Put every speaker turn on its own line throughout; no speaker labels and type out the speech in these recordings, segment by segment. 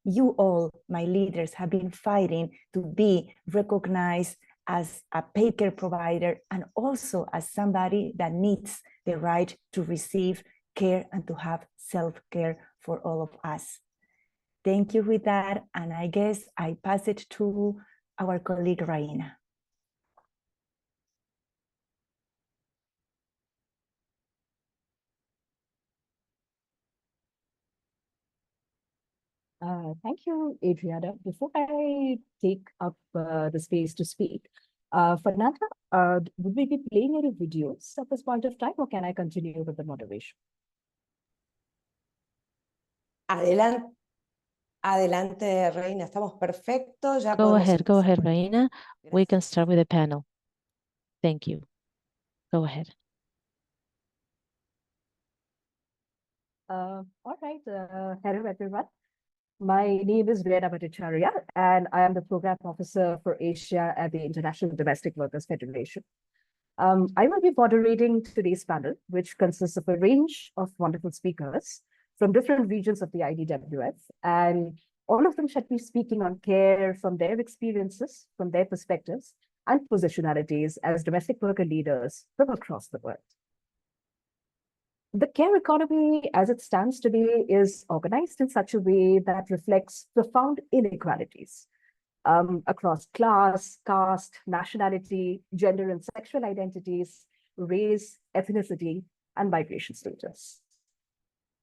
you all, my leaders, have been fighting to be recognized as a paid care provider and also as somebody that needs the right to receive care and to have self-care for all of us. Thank you with that, and I guess I pass it to our colleague Raina.
Thank you, Adriana. Before I take up the space to speak, Fernanda, would we be playing any videos at this point of time, or can I continue with the moderation?
Adelante, adelante, Reina, estamos perfectos. Ya
Go
podemos
ahead, Reina. We can start with the panel. Thank you. Go ahead.
All right. Hello, everyone. My name is Reina Bhattacharya, and I am the Program Officer for Asia at the International Domestic Workers Federation. I will be moderating today's panel, which consists of a range of wonderful speakers from different regions of the IDWF, and all of them should be speaking on care from their experiences, from their perspectives, and positionalities as domestic worker leaders from across the world. The care economy, as it stands today, is organized in such a way that reflects profound inequalities across class, caste, nationality, gender and sexual identities, race, ethnicity, and migration status.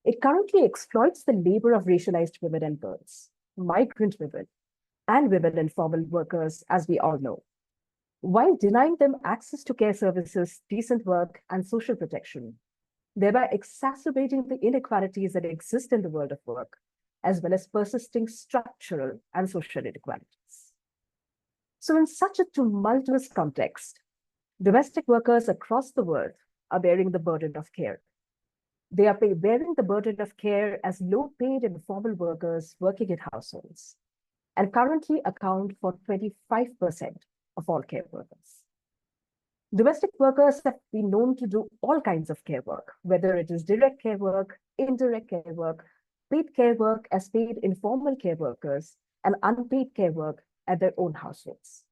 It currently exploits the labor of racialized women and girls, migrant women, and women informal workers, as we all know, while denying them access to care services, decent work, and social protection, thereby exacerbating the inequalities that exist in the world of work, as well as persisting structural and social inequalities. So in such a tumultuous context, domestic workers across the world are bearing the burden of care. They are bearing the burden of care as low-paid informal workers working in households, and currently account for 25% of all care workers. Domestic workers have been known to do all kinds of care work, whether it is direct care work, indirect care work, paid care work as paid informal care workers, and unpaid care work at their own households.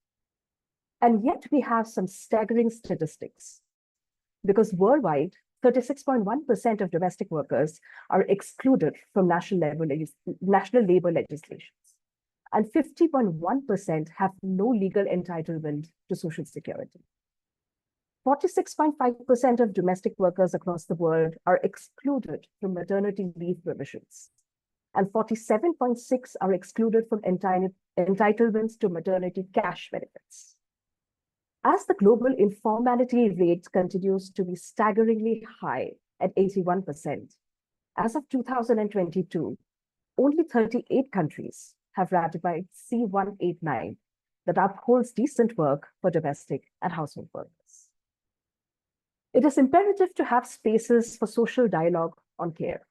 And yet we have some staggering statistics, because worldwide, 36.1% of domestic workers are excluded from national labor legislations, and 50.1% have no legal entitlement to Social Security. 46.5% of domestic workers across the world are excluded from maternity leave provisions, and 47.6% are excluded from entitlements to maternity cash benefits. As the global informality rate continues to be staggeringly high at 81%, as of 2022, only 38 countries have ratified C-189 that upholds decent work for domestic and household workers. It is imperative to have spaces for social dialogue on care,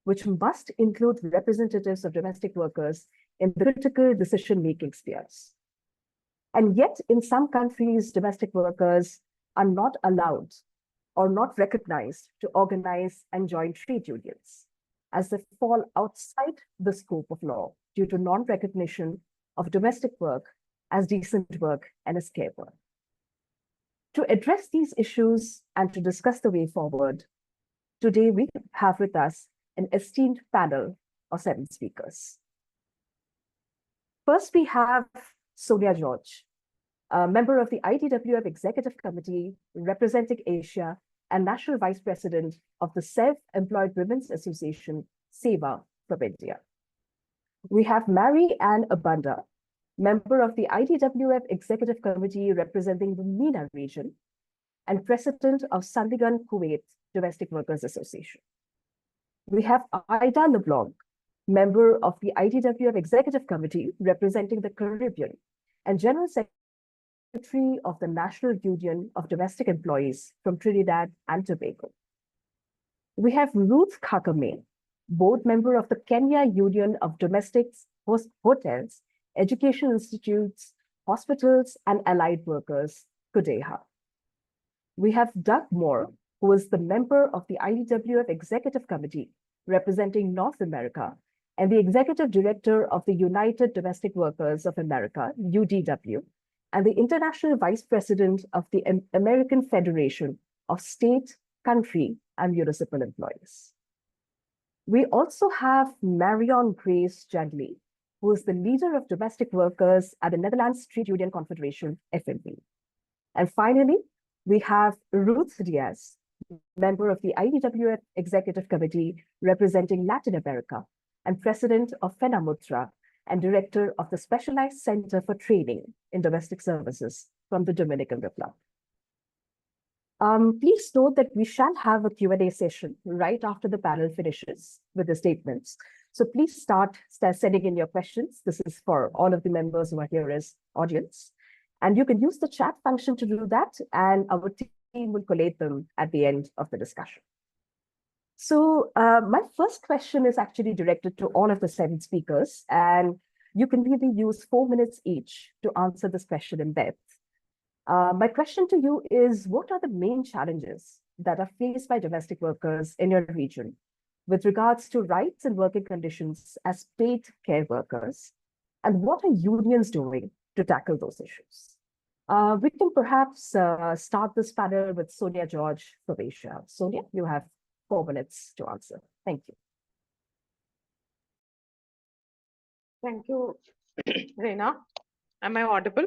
which must include representatives of domestic workers in the critical decision-making spheres. And yet, in some countries, domestic workers are not allowed or not recognized to organize and join trade unions, as they fall outside the scope of law due to non-recognition of domestic work as decent work and as care work. To address these issues and to discuss the way forward, today we have with us an esteemed panel of 7 speakers. First, we have Sonia George, a member of the IDWF Executive Committee representing Asia and National Vice President of the Self-Employed Women's Association, SEWA, from India. We have Mary Ann Abanda, member of the IDWF Executive Committee representing the MENA region, and President of Sandigan Kuwait Domestic Workers Association. We have Ida LeBlanc, member of the IDWF Executive Committee representing the Caribbean, and General Secretary of the National Union of Domestic Employees from Trinidad and Tobago. We have Ruth Kakame, board member of the Kenya Union of Domestic Hotels, Education Institutes, Hospitals, and Allied Workers, KUDEHA. We have Doug Moore, who is the member of the IDWF Executive Committee representing North America and the Executive Director of the United Domestic Workers of America, UDW, and the International Vice President of the American Federation of State, Country, and Municipal Employees. We also have Marion Grace Jagli, who is the leader of domestic workers at the Netherlands Trade Union Confederation, FNV. And finally, we have Ruth Diaz, member of the IDWF Executive Committee representing Latin America and president of FENAMUTRA and director of the Specialized Center for Training in Domestic Services from the Dominican Republic. Please note that we shall have a Q&A session right after the panel finishes with the statements. So please start sending in your questions. This is for all of the members who are here as audience. And you can use the chat function to do that, and our team will collate them at the end of the discussion. So my first question is actually directed to all of the 7 speakers, and you can really use 4 minutes each to answer this question in depth. My question to you is, what are the main challenges that are faced by domestic workers in your region with regards to rights and working conditions as paid care workers? And what are unions doing to tackle those issues? We can perhaps start this panel with Sonia George from Asia. Sonia, you have 4 minutes to answer. Thank you.
Thank you, Reena. Am I audible?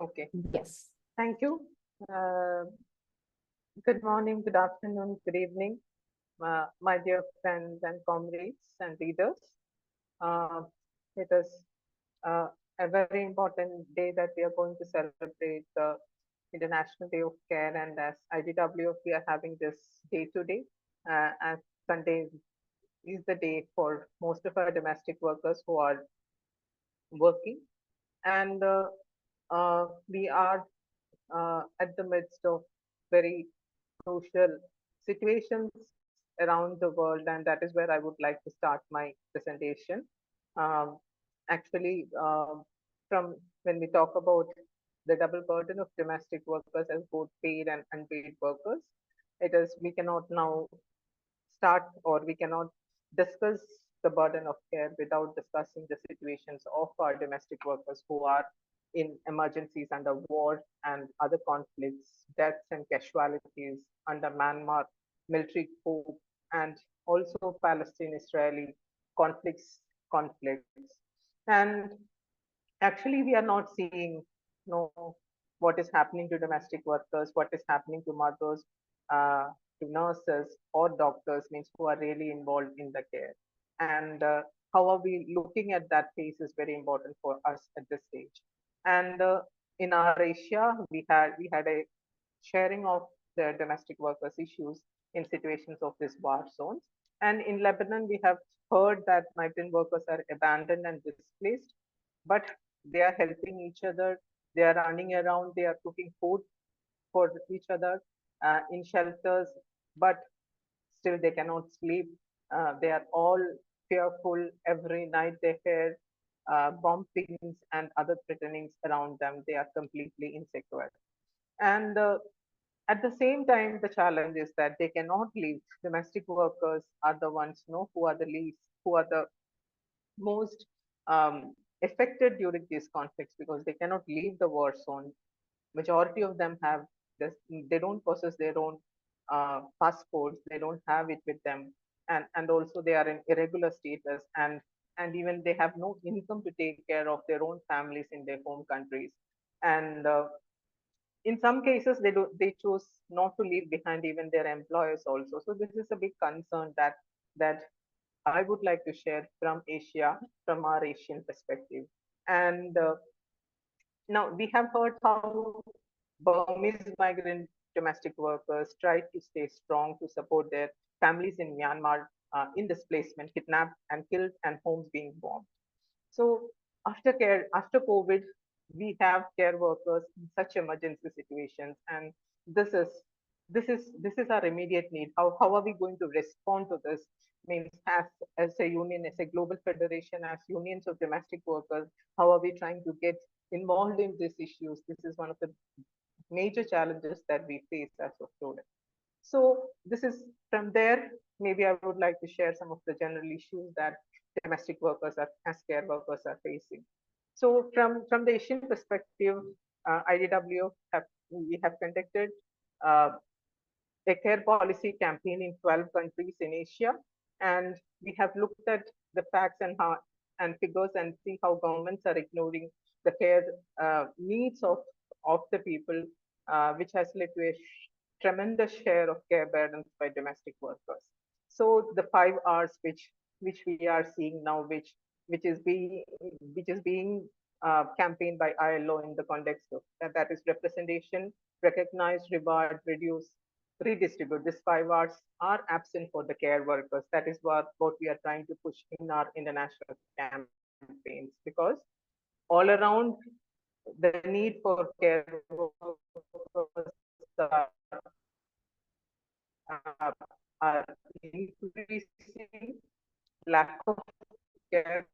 Okay.
Yes.
Thank you. Good morning, good afternoon, good evening, my dear friends and comrades and leaders. It is a very important day that we are going to celebrate the International Day of Care, and as IDWF, we are having this day today, as Sunday is the day for most of our domestic workers who are working, and we are at the midst of very crucial situations around the world, and that is where I would like to start my presentation. Actually, from when we talk about the double burden of domestic workers as both paid and unpaid workers, it is, we cannot now start, or we cannot discuss the burden of care without discussing the situations of our domestic workers who are in emergencies under war and other conflicts, deaths and casualties under Myanmar military coup, and also Palestine-Israeli conflicts. And actually, we are not seeing what is happening to domestic workers, what is happening to mothers, to nurses or doctors, means who are really involved in the care. And how are we looking at that phase is very important for us at this stage. And in our Asia, we had a sharing of the domestic workers issues in situations of these war zones. And in Lebanon, we have heard that migrant workers are abandoned and displaced, but they are helping each other. They are running around. They are cooking food for each other in shelters, but still they cannot sleep. They are all fearful. Every night they hear bombings and other threatenings around them. They are completely insecure. And at the same time, the challenge is that they cannot leave. Domestic workers are the ones who are the least, who are the most affected during these conflicts, because they cannot leave the war zone. Majority of them have this, they don't possess their own passports, they don't have it with them, and also they are in irregular status, and even they have no income to take care of their own families in their home countries. And in some cases, they choose not to leave behind even their employers also. So this is a big concern that I would like to share from Asia, from our Asian perspective. And now we have heard how Burmese migrant domestic workers try to stay strong to support their families in Myanmar in displacement, kidnapped and killed, and homes being bombed. So after COVID, we have care workers in such emergency situations, and this is our immediate need. How are we going to respond to this? Means as a union, as a global federation, as unions of domestic workers, how are we trying to get involved in these issues? This is one of the major challenges that we face as of today. So this is from there. maybe I would like to share some of the general issues that domestic workers as care workers are facing. So from the Asian perspective, IDWF we have conducted uh, a care policy campaign in 12 countries in Asia, and we have looked at the facts and figures and see how governments are ignoring the care needs of the people, which has led to a tremendous share of care burdens by domestic workers. So the 5 Rs which we are seeing now, which is being campaigned by ILO in the context of that is representation, recognize, reward, reduce, redistribute. These 5 Rs are absent for the care workers. That is what we are trying to push in our international campaigns, because all around the need for care workers are increasing, lack of care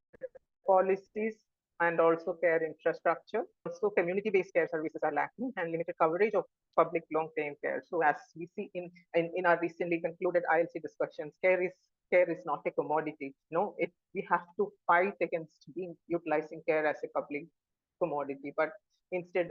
policies and also care infrastructure. Also, community-based care services are lacking and limited coverage of public long-term care. So as we see in our recently concluded ILC discussions, care is not a commodity. No, we have to fight against utilizing care as a public commodity, but instead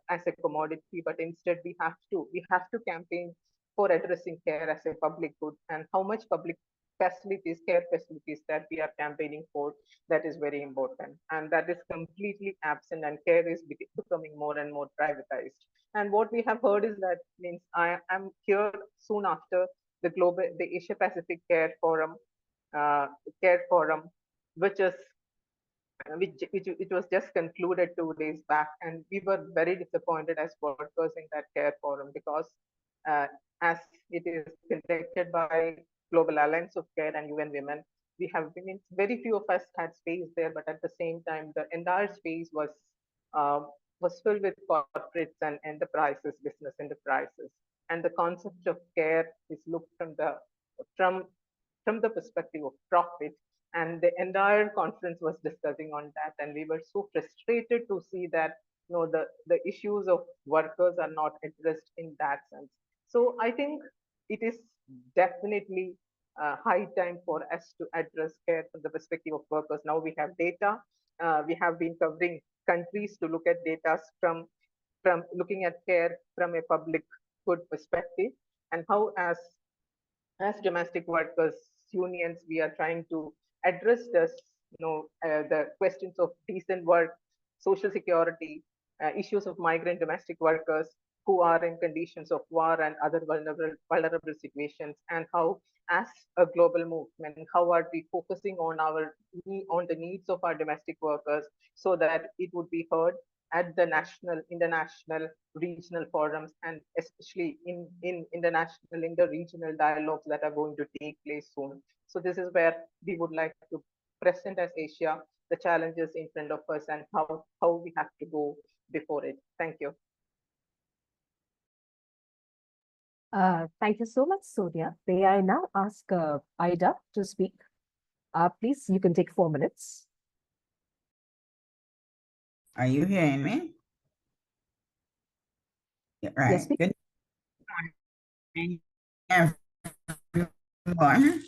as a commodity, but instead we have to campaign for addressing care as a public good, and how much public facilities, care facilities that we are campaigning for, that is very important. And that is completely absent, and care is becoming more and more privatized. And what we have heard is that means I am here soon after the Asia Pacific uh, Care Forum, which is which was just concluded 2 days back, and we were very disappointed as workers in that care forum, because uh, as it is conducted by Global Alliance of Care and UN Women, we have been very few of us had space there, but at the same time, the entire space was filled with corporates and enterprises, business enterprises, and the concept of care is looked from from the perspective of profit. And the entire conference was discussing on that, and we were so frustrated to see that the issues of workers are not addressed in that sense. So I think it is definitely high time for us to address care from the perspective of workers. Now we have data. We have been covering countries to look at data from looking at care from a public good perspective, and how as domestic workers unions, we are trying to address this, the questions of decent work, social security, issues of migrant domestic workers who are in conditions of war and other vulnerable situations, and how, as a global movement, how are we focusing on on the needs of our domestic workers, so that it would be heard at the national, international, regional forums, and especially in international, inter-regional dialogues that are going to take place soon. So this is where we would like to present as Asia the challenges in front of us, and how we have to go before it. Thank you.
Thank you so much, Sonia. May I now ask Ida to speak? Please, you can take 4 minutes.
Are you hearing me? Yeah, right.
Yes,
Good morning, everyone.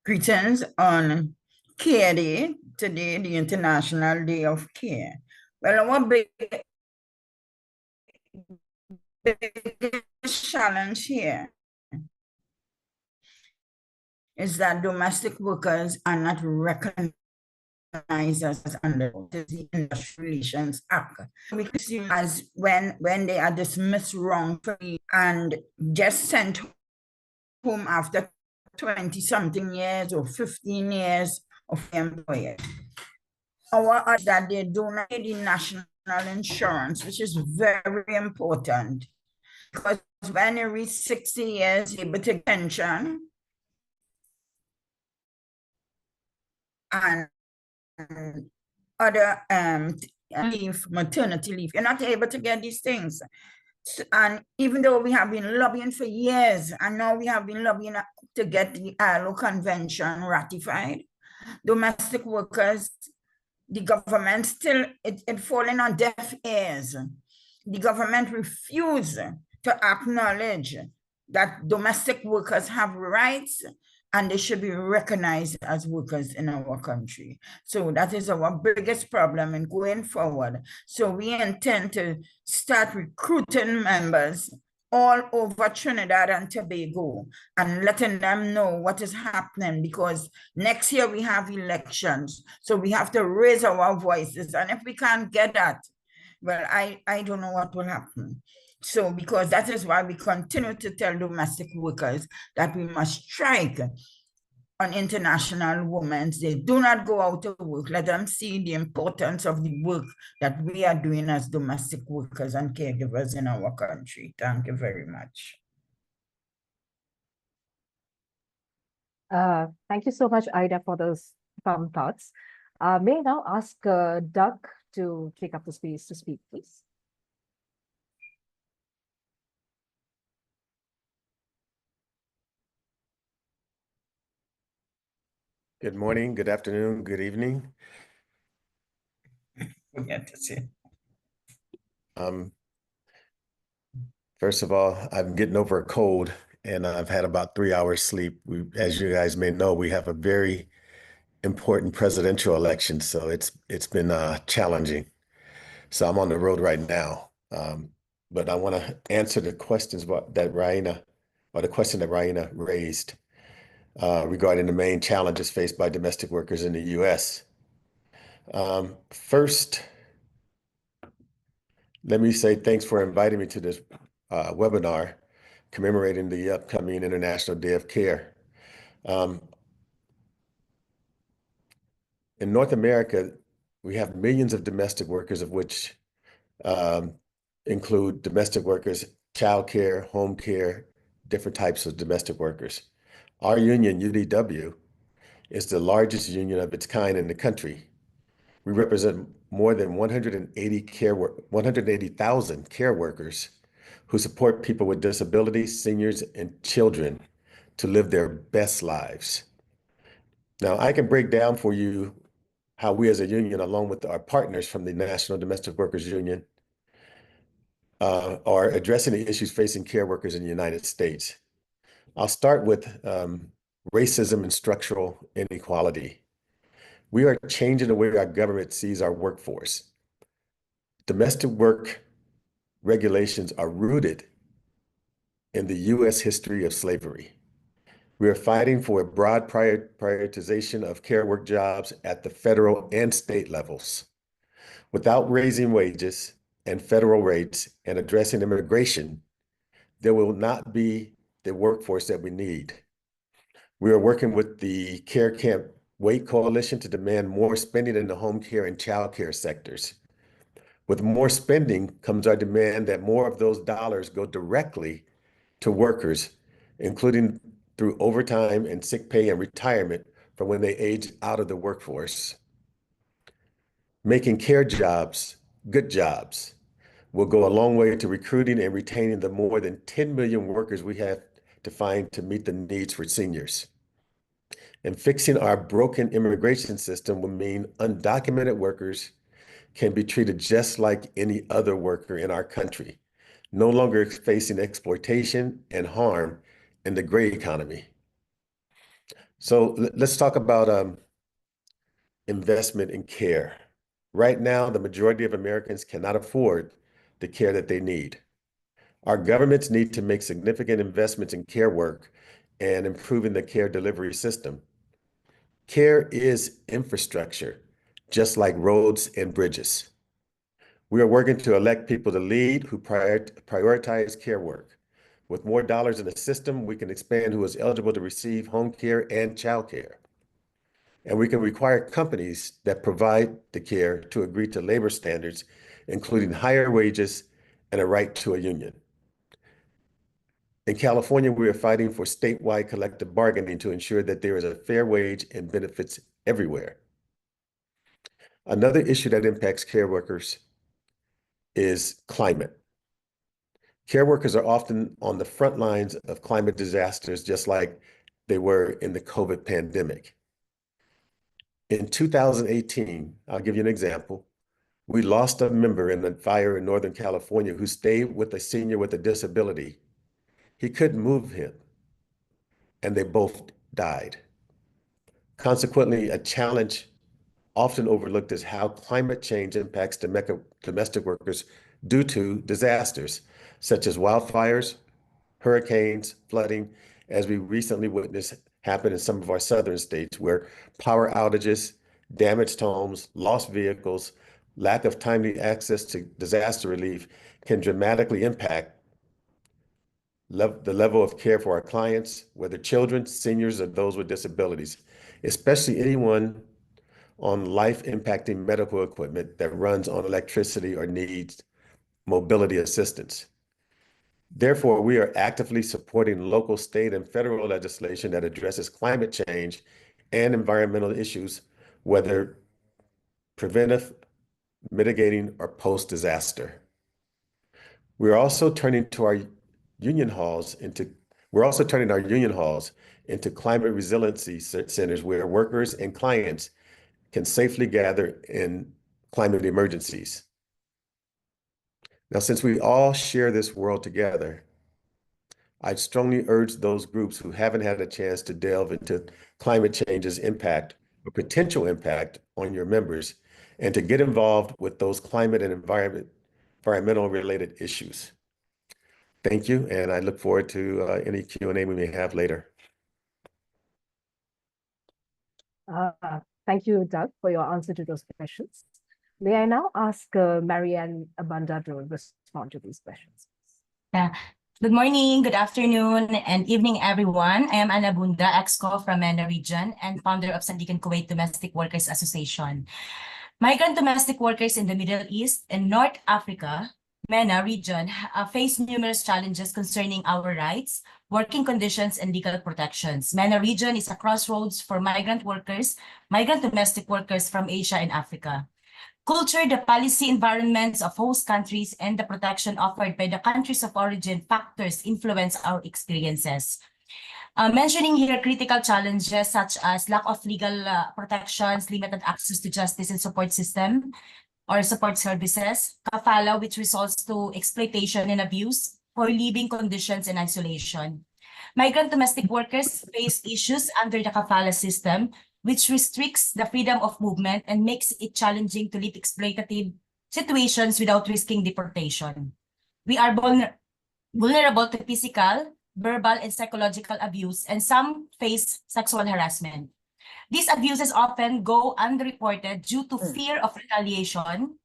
Greetings on Care Day, today, the International Day of Care. Well, our biggest challenge here is that domestic workers are not recognized as under the Industrial Relations Act. We can see as when they are dismissed wrongfully and just sent home after 20-something years or 15 years of employer. Our is that they do not pay the national insurance, which is very important, because when you reach 60 years, you're able to get pension and other leave, maternity leave. You're not able to get these things. And even though we have been lobbying for years, and now we have been lobbying to get the ILO Convention ratified, domestic workers, the government still, it falling on deaf ears. The government refused to acknowledge that domestic workers have rights and they should be recognized as workers in our country. So that is our biggest problem in going forward. So we intend to start recruiting members all over Trinidad and Tobago and letting them know what is happening, because next year we have elections. So we have to raise our voices. And if we can't get that, well, I don't know what will happen. So because that is why we continue to tell domestic workers that we must strike on International Women's Day. Do not go out to work. Let them see the importance of the work that we are doing as domestic workers and caregivers in our country. Thank you very much.
Thank you so much, Ida, for those fun thoughts. May I now ask Doug to take up the space to speak, please?
Good morning, good afternoon, good evening. First of all, I'm getting over a cold and I've had about 3 hours sleep. As you guys may know, we have a very important presidential election, so it's been challenging. So I'm on the road right now. But I want to answer the questions that Raina, or the question that Raina raised regarding the main challenges faced by domestic workers in the U.S. First, let me say thanks for inviting me to this webinar commemorating the upcoming International Day of Care. In North America, we have millions of domestic workers, of which include domestic workers, child care, home care, different types of domestic workers. Our union, UDW, is the largest union of its kind in the country. We represent more than 180,000 care workers who support people with disabilities, seniors, and children to live their best lives. Now, I can break down for you how we as a union, along with our partners from the National Domestic Workers Union, are addressing the issues facing care workers in the United States. I'll start with racism and structural inequality. We are changing the way our government sees our workforce. Domestic work regulations are rooted in the U.S. history of slavery. We are fighting for a broad prioritization of care work jobs at the federal and state levels. Without raising wages and federal rates and addressing immigration, there will not be the workforce that we need. We are working with the Care Can't Wait Coalition to demand more spending in the home care and child care sectors. With more spending comes our demand that more of those dollars go directly to workers, including through overtime and sick pay and retirement for when they age out of the workforce. Making care jobs good jobs will go a long way to recruiting and retaining the more than 10 million workers we have to find to meet the needs for seniors. And fixing our broken immigration system will mean undocumented workers can be treated just like any other worker in our country, no longer facing exploitation and harm in the gray economy. So let's talk about investment in care. Right now, the majority of Americans cannot afford the care that they need. Our governments need to make significant investments in care work and improving the care delivery system. Care is infrastructure, just like roads and bridges. We are working to elect people to lead who prioritize care work. With more dollars in the system, we can expand who is eligible to receive home care and child care. And we can require companies that provide the care to agree to labor standards, including higher wages and a right to a union. In California, we are fighting for statewide collective bargaining to ensure that there is a fair wage and benefits everywhere. Another issue that impacts care workers is climate. Care workers are often on the front lines of climate disasters, just like they were in the COVID pandemic. In 2018, I'll give you an example. We lost a member in the fire in Northern California who stayed with a senior with a disability He couldn't move him, and they both died. Consequently, a challenge often overlooked is how climate change impacts domestic workers due to disasters such as wildfires, hurricanes, flooding, as we recently witnessed happen in some of our southern states, where power outages, damaged homes, lost vehicles, lack of timely access to disaster relief can dramatically impact the level of care for our clients, whether children, seniors, or those with disabilities, especially anyone on life-impacting medical equipment that runs on electricity or needs mobility assistance. Therefore, we are actively supporting local, state, and federal legislation that addresses climate change and environmental issues, whether preventive, mitigating, or post-disaster. We're also turning our union halls into climate resiliency centers where workers and clients can safely gather in climate emergencies. Now, since we all share this world together, I'd strongly urge those groups who haven't had a chance to delve into climate change's impact or potential impact on your members and to get involved with those climate and environmental related issues. Thank you, and I look forward to any Q&A we may have later.
Thank you, Doug, for your answer to those questions. May I now ask Marianne Abanda to respond to these questions?
Yeah. Good morning, good afternoon, and evening, everyone. I am Ana Bunda, EXCO from MENA region and founder of Sandigan Kuwait Domestic Workers Association. Migrant domestic workers in the Middle East and North Africa, MENA region, face numerous challenges concerning our rights, working conditions, and legal protections. MENA region is a crossroads for migrant domestic workers from Asia and Africa. Culture, the policy environments of host countries, and the protection offered by the countries of origin factors influence our experiences. Mentioning here critical challenges such as lack of legal protections, limited access to justice and support system or support services, kafala, which results to exploitation and abuse, poor living conditions, and isolation. Migrant domestic workers face issues under the kafala system, which restricts the freedom of movement and makes it challenging to live exploitative situations without risking deportation. We are vulnerable to physical, verbal, and psychological abuse, and some face sexual harassment. These abuses often go unreported due to fear of retaliation,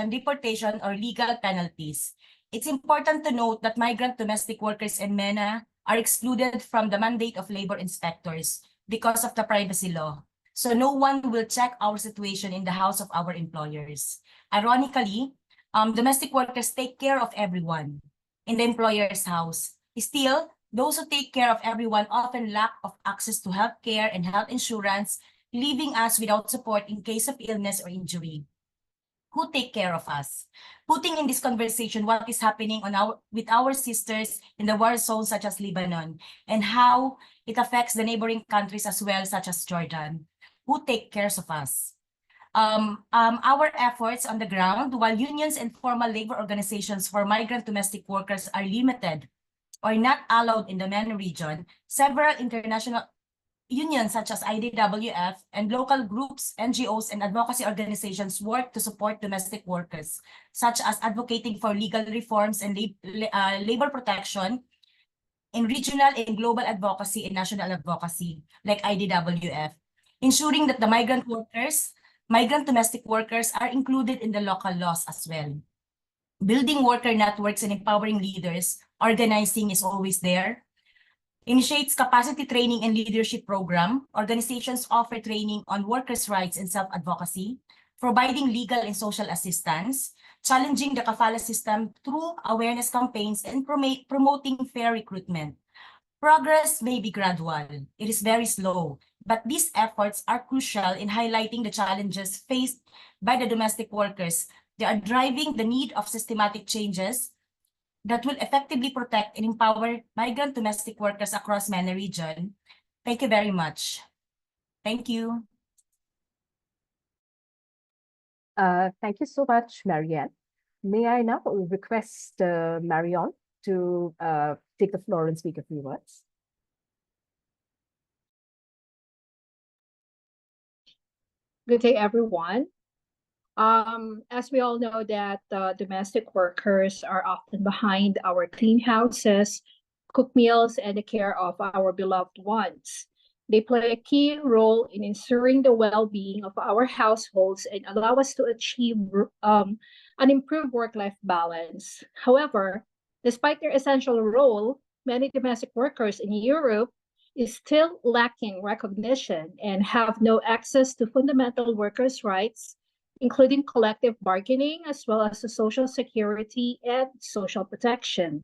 deportation, or legal penalties. It's important to note that migrant domestic workers in MENA are excluded from the mandate of labor inspectors because of the privacy law. So no one will check our situation in the house of our employers. Ironically, domestic workers take care of everyone in the employer's house. Still, those who take care of everyone often lack of access to health care and health insurance, leaving us without support in case of illness or injury. Who take care of us? Putting in this conversation what is happening with our sisters in the war zones such as Lebanon, and how it affects the neighboring countries as well, such as Jordan. Who take care of us? Our efforts on the ground, while unions and formal labor organizations for migrant domestic workers are limited or not allowed in the MENA region, several international unions such as IDWF and local groups, NGOs, and advocacy organizations work to support domestic workers, such as advocating for legal reforms and labor protection in regional and global advocacy and national advocacy, like IDWF, ensuring that the migrant domestic workers are included in the local laws as well. Building worker networks and empowering leaders, organizing is always there. Initiates capacity training and leadership program. Organizations offer training on workers' rights and self-advocacy, providing legal and social assistance, challenging the kafala system through awareness campaigns, and promoting fair recruitment. Progress may be gradual. It is very slow, but these efforts are crucial in highlighting the challenges faced by the domestic workers. They are driving the need of systematic changes that will effectively protect and empower migrant domestic workers across MENA region. Thank you very much. Thank you.
Thank you so much, Marianne. May I now request Marion to take the floor and speak a few words?
Good day, everyone. As we all know that domestic workers are often behind our clean houses, cook meals, and the care of our beloved ones. They play a key role in ensuring the well-being of our households and allow us to achieve an improved work-life balance. However, despite their essential role, many domestic workers in Europe is still lacking recognition and have no access to fundamental workers' rights, including collective bargaining, as well as the social security and social protection.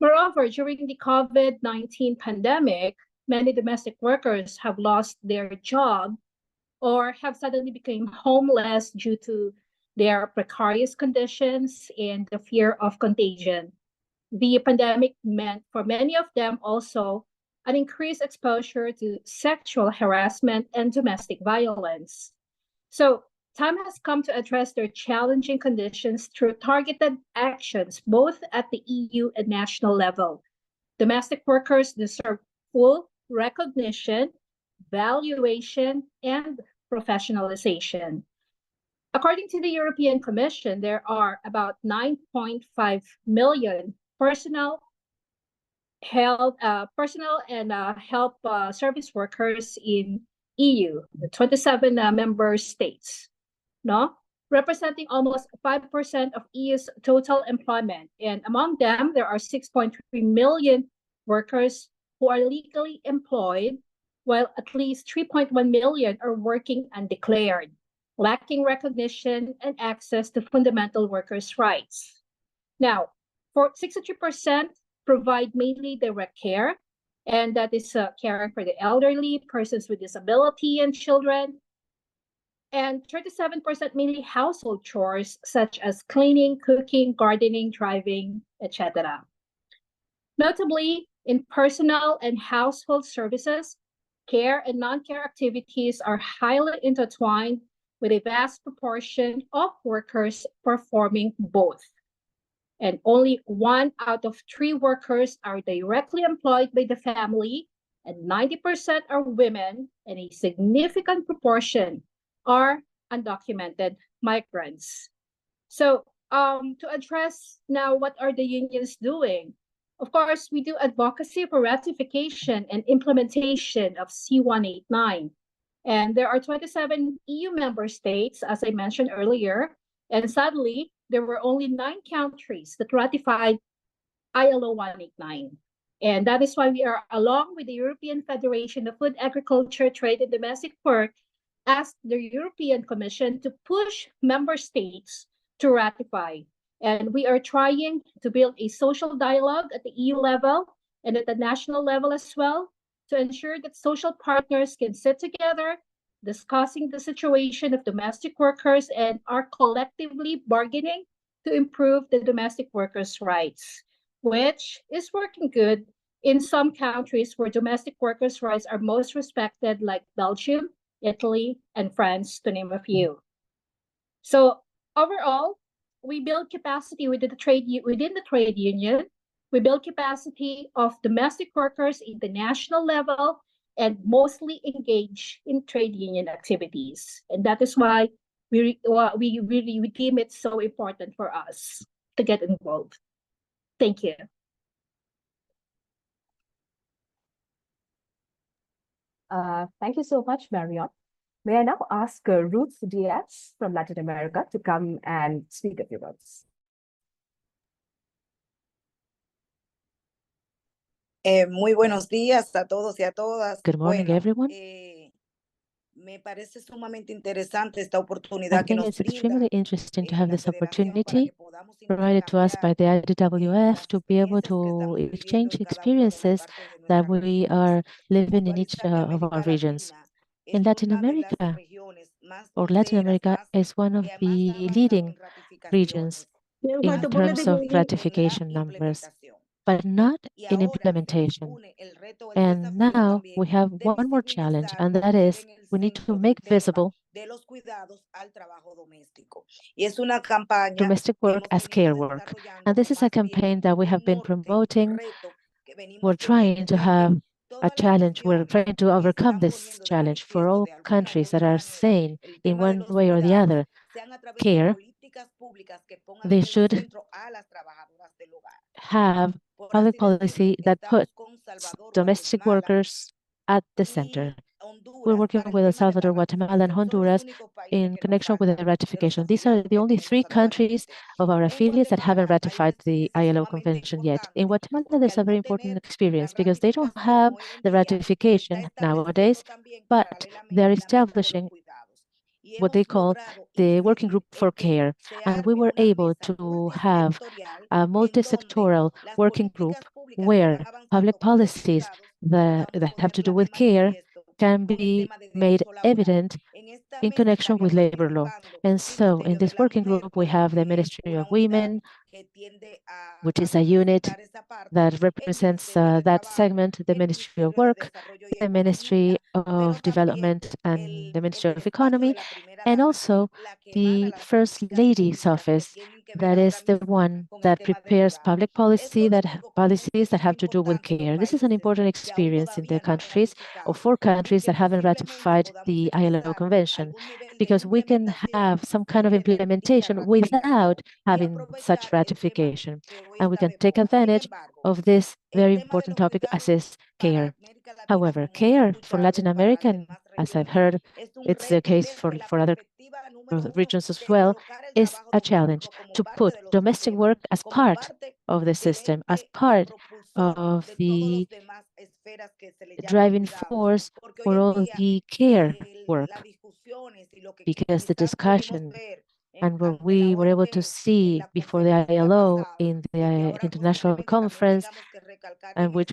Moreover, during the COVID-19 pandemic, many domestic workers have lost their job or have suddenly become homeless due to their precarious conditions and the fear of contagion. The pandemic meant for many of them also an increased exposure to sexual harassment and domestic violence. So, time has come to address their challenging conditions through targeted actions, both at the EU and national level. Domestic workers deserve full recognition, valuation, and professionalization. According to the European Commission, there are about 9.5 million personal and health service workers in EU, the 27 member states, no? Representing almost 5% of EU's total employment. And among them, there are 6.3 million workers who are legally employed, while at least 3.1 million are working undeclared, lacking recognition and access to fundamental workers' rights. Now, for 63% provide mainly direct care, and that is caring for the elderly, persons with disability, and children. And 37% mainly household chores, such as cleaning, cooking, gardening, driving, etc. Notably, in personal and household services, care and non-care activities are highly intertwined with a vast proportion of workers performing both. And only 1 out of 3 workers are directly employed by the family, and 90% are women, and a significant proportion are undocumented migrants. So to address now what are the unions doing? Of course, we do advocacy for ratification and implementation of C189. And there are 27 EU member states, as I mentioned earlier, and sadly, there were only 9 countries that ratified ILO 189. And that is why we are, along with the European Federation of Food, Agriculture, Trade, and Domestic Work, asked the European Commission to push member states to ratify. And we are trying to build a social dialogue at the EU level and at the national level as well to ensure that social partners can sit together discussing the situation of domestic workers and are collectively bargaining to improve the domestic workers' rights, which is working good in some countries where domestic workers' rights are most respected, like Belgium, Italy, and France, to name a few. So overall, we build capacity within the trade union. We build capacity of domestic workers in the national level and mostly engage in trade union activities. And that is why we deem it so important for us to get involved. Thank you.
Thank you so much, Marion. May I now ask Ruth Diaz from Latin America to come and speak a few words?
Muy buenos días a todos y a todas.
Good morning, everyone.
Me parece sumamente interesante esta
I
oportunidad que
think
nos
it's
brinda
extremely interesting to have
la
this
federación para
opportunity
que podamos
provided to us by the IDWF to be able to exchange experiences that we are living in each of our regions. In Latin America, Latin America is one of the leading regions in terms of ratification numbers, but not in implementation. And now we have one more challenge, and that is we need to make visible domestic work as care work. And this is a campaign that we have been promoting. We're trying to have a challenge. We're trying to overcome this challenge for all countries that are saying in one way or the other, care, they should have public policy that puts domestic workers at the center. We're working with El Salvador, Guatemala, and Honduras in connection with the ratification. These are the only 3 countries of our affiliates that haven't ratified the ILO convention yet. In Guatemala, there's a very important experience because they don't have the ratification nowadays, but they're establishing what they call the Working Group for Care. And we were able to have a multi-sectoral working group where public policies that have to do with care can be made evident in connection with labor law. And so in this working group, we have the Ministry of Women, which is a unit that represents that segment, the Ministry of Work, the Ministry of Development, and the Ministry of Economy, and also the First Lady's office, that is the one that prepares public policies that have to do with care. This is an important experience in the countries, or 4 countries that haven't ratified the ILO convention, because we can have some kind of implementation without having such ratification. And we can take advantage of this very important topic as is care. However, care for Latin America, and as I've heard, it's the case for other regions as well, is a challenge to put domestic work as part of the system, as part of the driving force for all the care work, because the discussion and what we were able to see before the ILO in the international conference, and which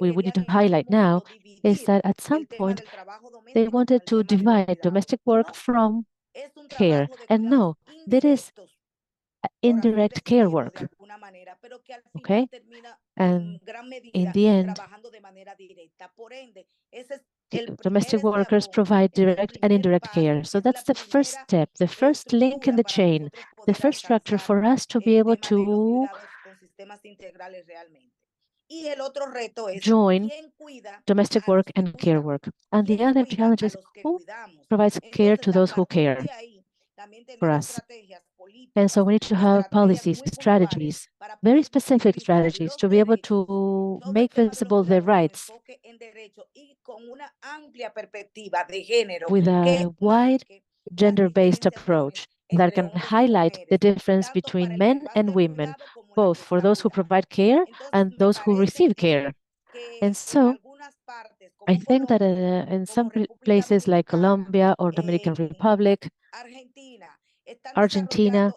we need to highlight now, is that at some point they wanted to divide domestic work from care. And no, that is indirect care work. Okay? And in the end, domestic workers provide direct and indirect care. So that's the first step, the first link in the chain, the first structure for us to be able to join domestic work and care work. And the other challenge is who provides care to those who care for us. And so we need to have policies, strategies, very specific strategies to be able to make visible the rights with a wide gender-based approach that can highlight the difference between men and women, both for those who provide care and those who receive care. And so I think that in some places like Colombia or Dominican Republic, Argentina,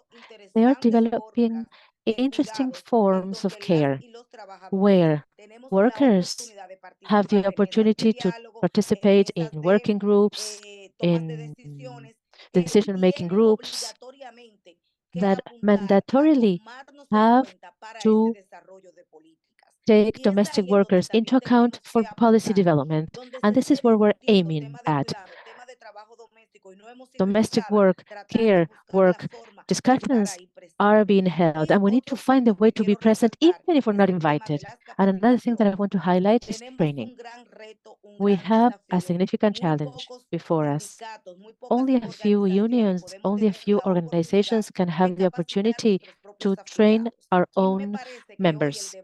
they are developing interesting forms of care where workers have the opportunity to participate in working groups, in decision-making groups that mandatorily have to take domestic workers into account for policy development. And this is where we're aiming at. Domestic work, care work, discussions are being held, and we need to find a way to be present even if we're not invited. And another thing that I want to highlight is training. We have a significant challenge before us. Only a few unions, only a few organizations can have the opportunity to train our own members.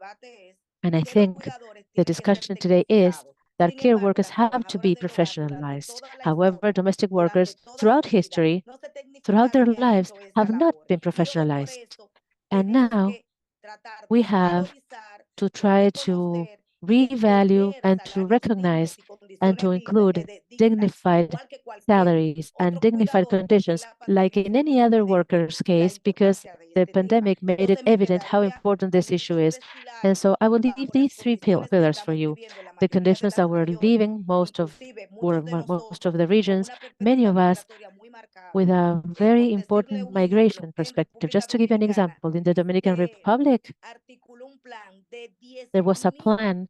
And I think the discussion today is that care workers have to be professionalized. However, domestic workers throughout history, throughout their lives, have not been professionalized. And now we have to try to revalue and to recognize and to include dignified salaries and dignified conditions like in any other worker's case, because the pandemic made it evident how important this issue is. And so I will leave these 3 pillars for you. The conditions that we're leaving, most of the regions, many of us with a very important migration perspective. Just to give you an example, in the Dominican Republic, there was a plan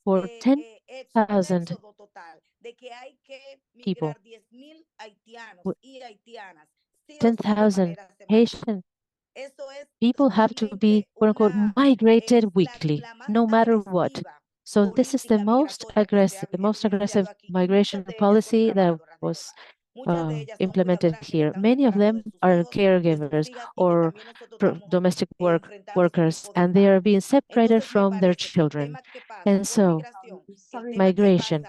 for 10,000 people 10,000 Haitian people have to be, quote unquote, migrated weekly, no matter what. So this is the most aggressive migration policy that was implemented here. Many of them are caregivers or domestic workers, and they are being separated from their children. And so migration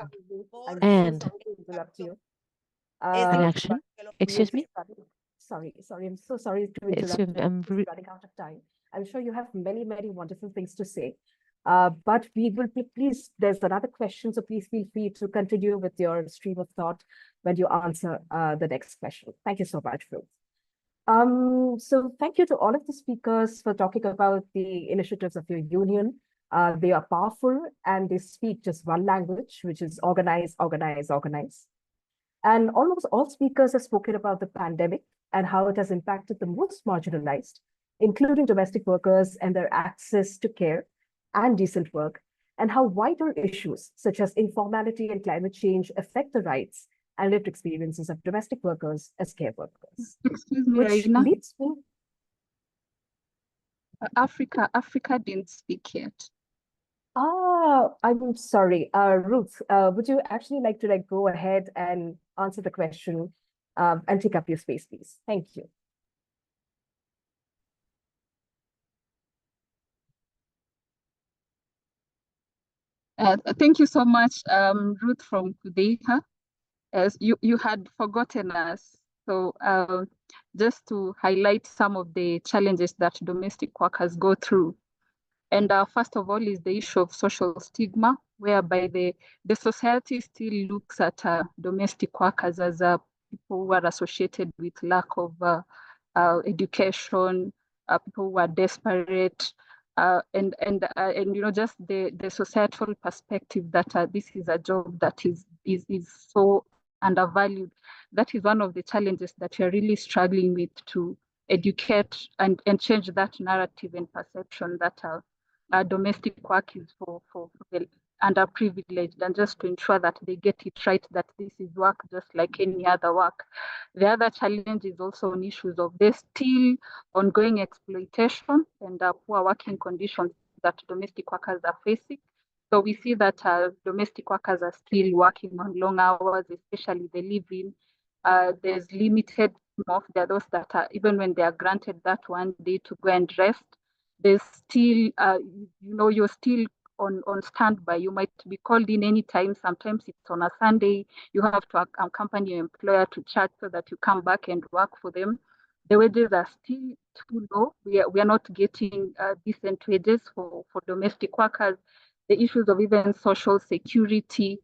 and an action, excuse me?
Sorry, I'm so sorry to interrupt. I'm running out of time. I'm sure you have many, many wonderful things to say. But we will please, there's another question, so please feel free to continue with your stream of thought when you answer the next question. Thank you so much, Ruth. So thank you to all of the speakers for talking about the initiatives of your union. They are powerful and they speak just one language, which is organize, organize, organize. And almost all speakers have spoken about the pandemic and how it has impacted the most marginalized, including domestic workers and their access to care and decent work, and how wider issues such as informality and climate change affect the rights and lived experiences of domestic workers as care workers.
Excuse me,
Which
Raina.
leads me...
Africa didn't speak yet.
I'm sorry. Ruth, would you actually like to go ahead and answer the question and take up your space, please? Thank you.
Thank you so much, Ruth from Kudeha. As you had forgotten us. So just to highlight some of the challenges that domestic workers go through. And first of all is the issue of social stigma, whereby the society still looks at domestic workers as people who are associated with lack of education, people who are desperate, and just the societal perspective that this is a job that is so undervalued. That is one of the challenges that we are really struggling with, to educate and change that narrative and perception that domestic work is for the underprivileged, and just to ensure that they get it right, that this is work just like any other work. The other challenge is also on issues of the still ongoing exploitation and poor working conditions that domestic workers are facing. So we see that domestic workers are still working on long hours, especially the living. There's limited off. There are those that are, even when they are granted that one day to go and rest, there's still, you're still on standby. You might be called in anytime. Sometimes it's on a Sunday. You have to accompany your employer to church so that you come back and work for them. The wages are still too low. We are not getting decent wages for domestic workers. The issues of even social security,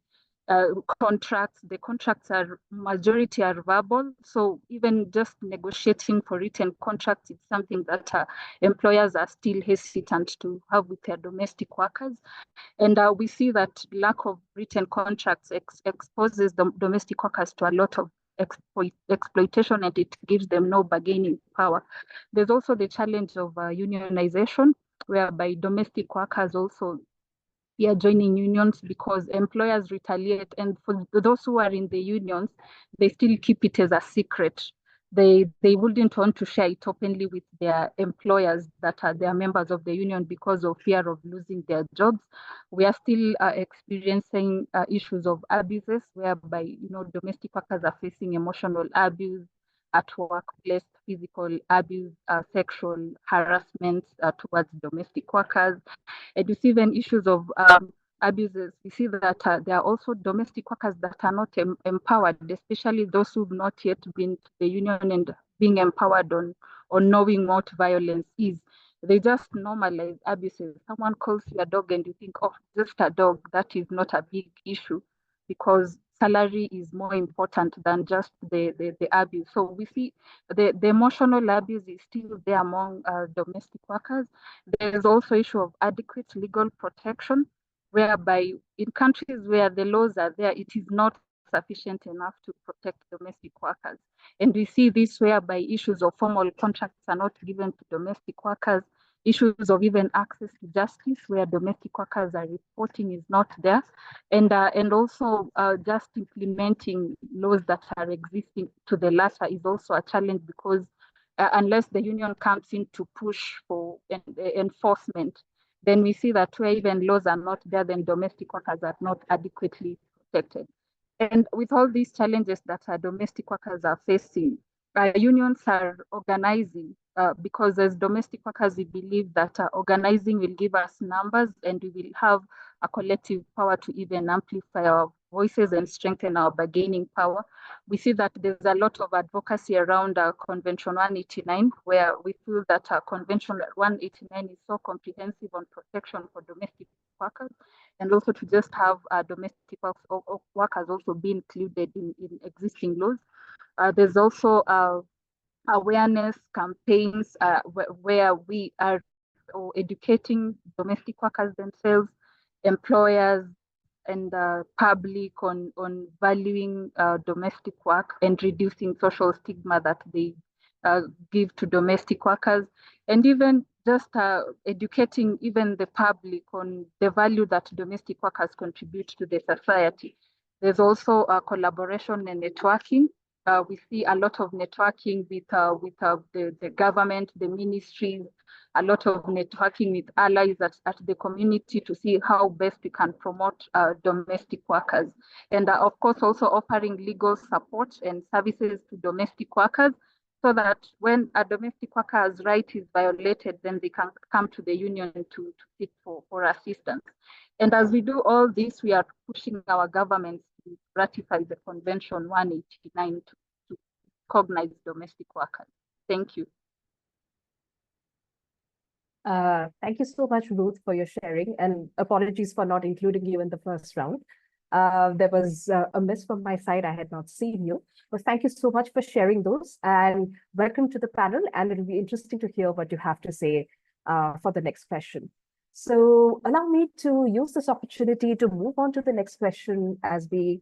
contracts, the contracts are majority are verbal. So even just negotiating for written contracts is something that employers are still hesitant to have with their domestic workers. And we see that lack of written contracts exposes the domestic workers to a lot of exploitation, and it gives them no bargaining power. There's also the challenge of unionization, whereby domestic workers also are joining unions because employers retaliate, and for those who are in the unions, they still keep it as a secret. They wouldn't want to share it openly with their employers that are their members of the union because of fear of losing their jobs. We are still experiencing issues of abuses, whereby domestic workers are facing emotional abuse at workplace, physical abuse, sexual harassment towards domestic workers. And you see even issues of abuses. We see that there are also domestic workers that are not empowered, especially those who've not yet been to the union and being empowered on knowing what violence is. They just normalize abuses. Someone calls you a dog and you think, oh, just a dog. That is not a big issue, because salary is more important than just the abuse. So we see the emotional abuse is still there among domestic workers. There's also issue of adequate legal protection, whereby in countries where the laws are there, it is not sufficient enough to protect domestic workers. And we see this whereby issues of formal contracts are not given to domestic workers. issues of even access to justice, where domestic workers are reporting is not there, and also just implementing laws that are existing to the latter is also a challenge, because unless the union comes in to push for enforcement, then we see that where even laws are not there, then domestic workers are not adequately protected. And with all these challenges that domestic workers are facing, unions are organizing because as domestic workers, we believe that organizing will give us numbers and we will have a collective power to even amplify our voices and strengthen our bargaining power. We see that there's a lot of advocacy around Convention 189, where we feel that Convention 189 is so comprehensive on protection for domestic workers, and also to just have domestic workers also be included in existing laws. There's also awareness campaigns where we are educating domestic workers themselves, employers, and public on valuing domestic work and reducing social stigma that they give to domestic workers, and even just educating even the public on the value that domestic workers contribute to the society. There's also collaboration and networking. We see a lot of networking with the government, the ministries, a lot of networking with allies at the community to see how best we can promote domestic workers. And of course, also offering legal support and services to domestic workers, so that when a domestic worker's right is violated, then they can come to the union to seek for assistance. And as we do all this, we are pushing our governments to ratify the Convention 189 to recognize domestic workers. Thank you.
Thank you so much, Ruth, for your sharing, and apologies for not including you in the first round. There was a miss from my side. I had not seen you, but thank you so much for sharing those, and welcome to the panel. And it'll be interesting to hear what you have to say for the next question. So allow me to use this opportunity to move on to the next question as we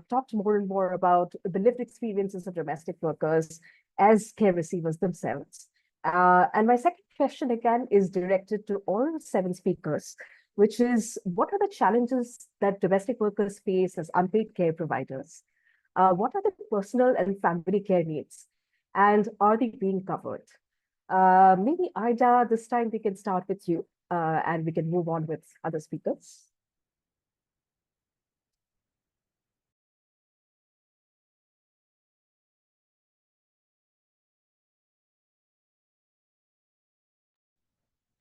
talked more and more about the lived experiences of domestic workers as care receivers themselves. And my second question again is directed to all 7 speakers, which is, what are the challenges that domestic workers face as unpaid care providers? What are the personal and family care needs? And are they being covered? Maybe Ida, this time we can start with you and we can move on with other speakers.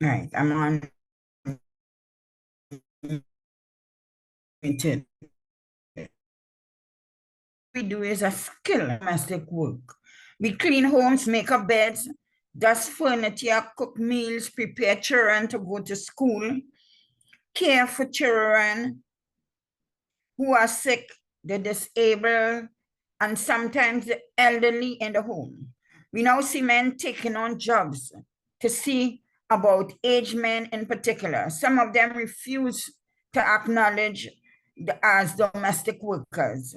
Right, I'm on it. We do is a skill domestic work. We clean homes, make up beds, dust furniture, cook meals, prepare children to go to school, care for children who are sick, the disabled, and sometimes the elderly in the home. We now see men taking on jobs to see about aged men in particular. Some of them refuse to acknowledge as domestic workers.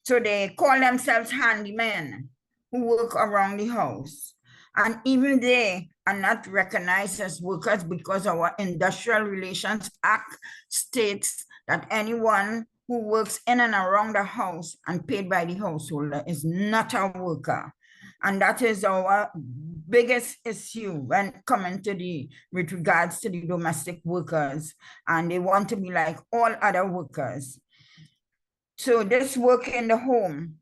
So they call themselves handymen who work around the house. And even they are not recognized as workers because our Industrial Relations Act states that anyone who works in and around the house and paid by the householder is not a worker. And that is our biggest issue when coming to with regards to the domestic workers, and they want to be like all other workers. So this work in the home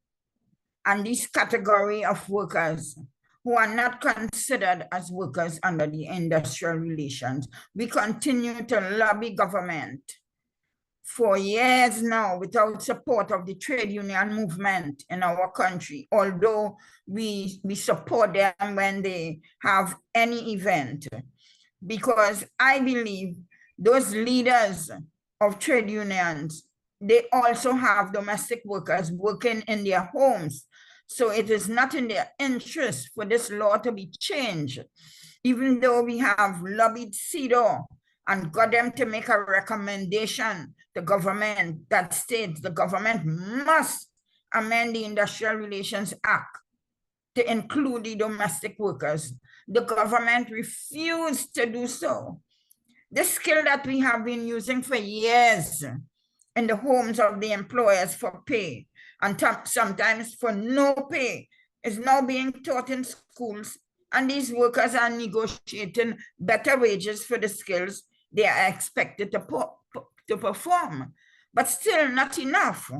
and this category of workers who are not considered as workers under the industrial relations, we continue to lobby government for years now without support of the trade union movement in our country, although we support them when they have any event. Because I believe those leaders of trade unions, they also have domestic workers working in their homes. So it is not in their interest for this law to be changed, even though we have lobbied CEDAW and got them to make a recommendation to government that states the government must amend the Industrial Relations Act to include the domestic workers. the government refused to do so. The skill that we have been using for years in the homes of the employers for pay and sometimes for no pay is now being taught in schools, and these workers are negotiating better wages for the skills they are expected to perform, but still not enough.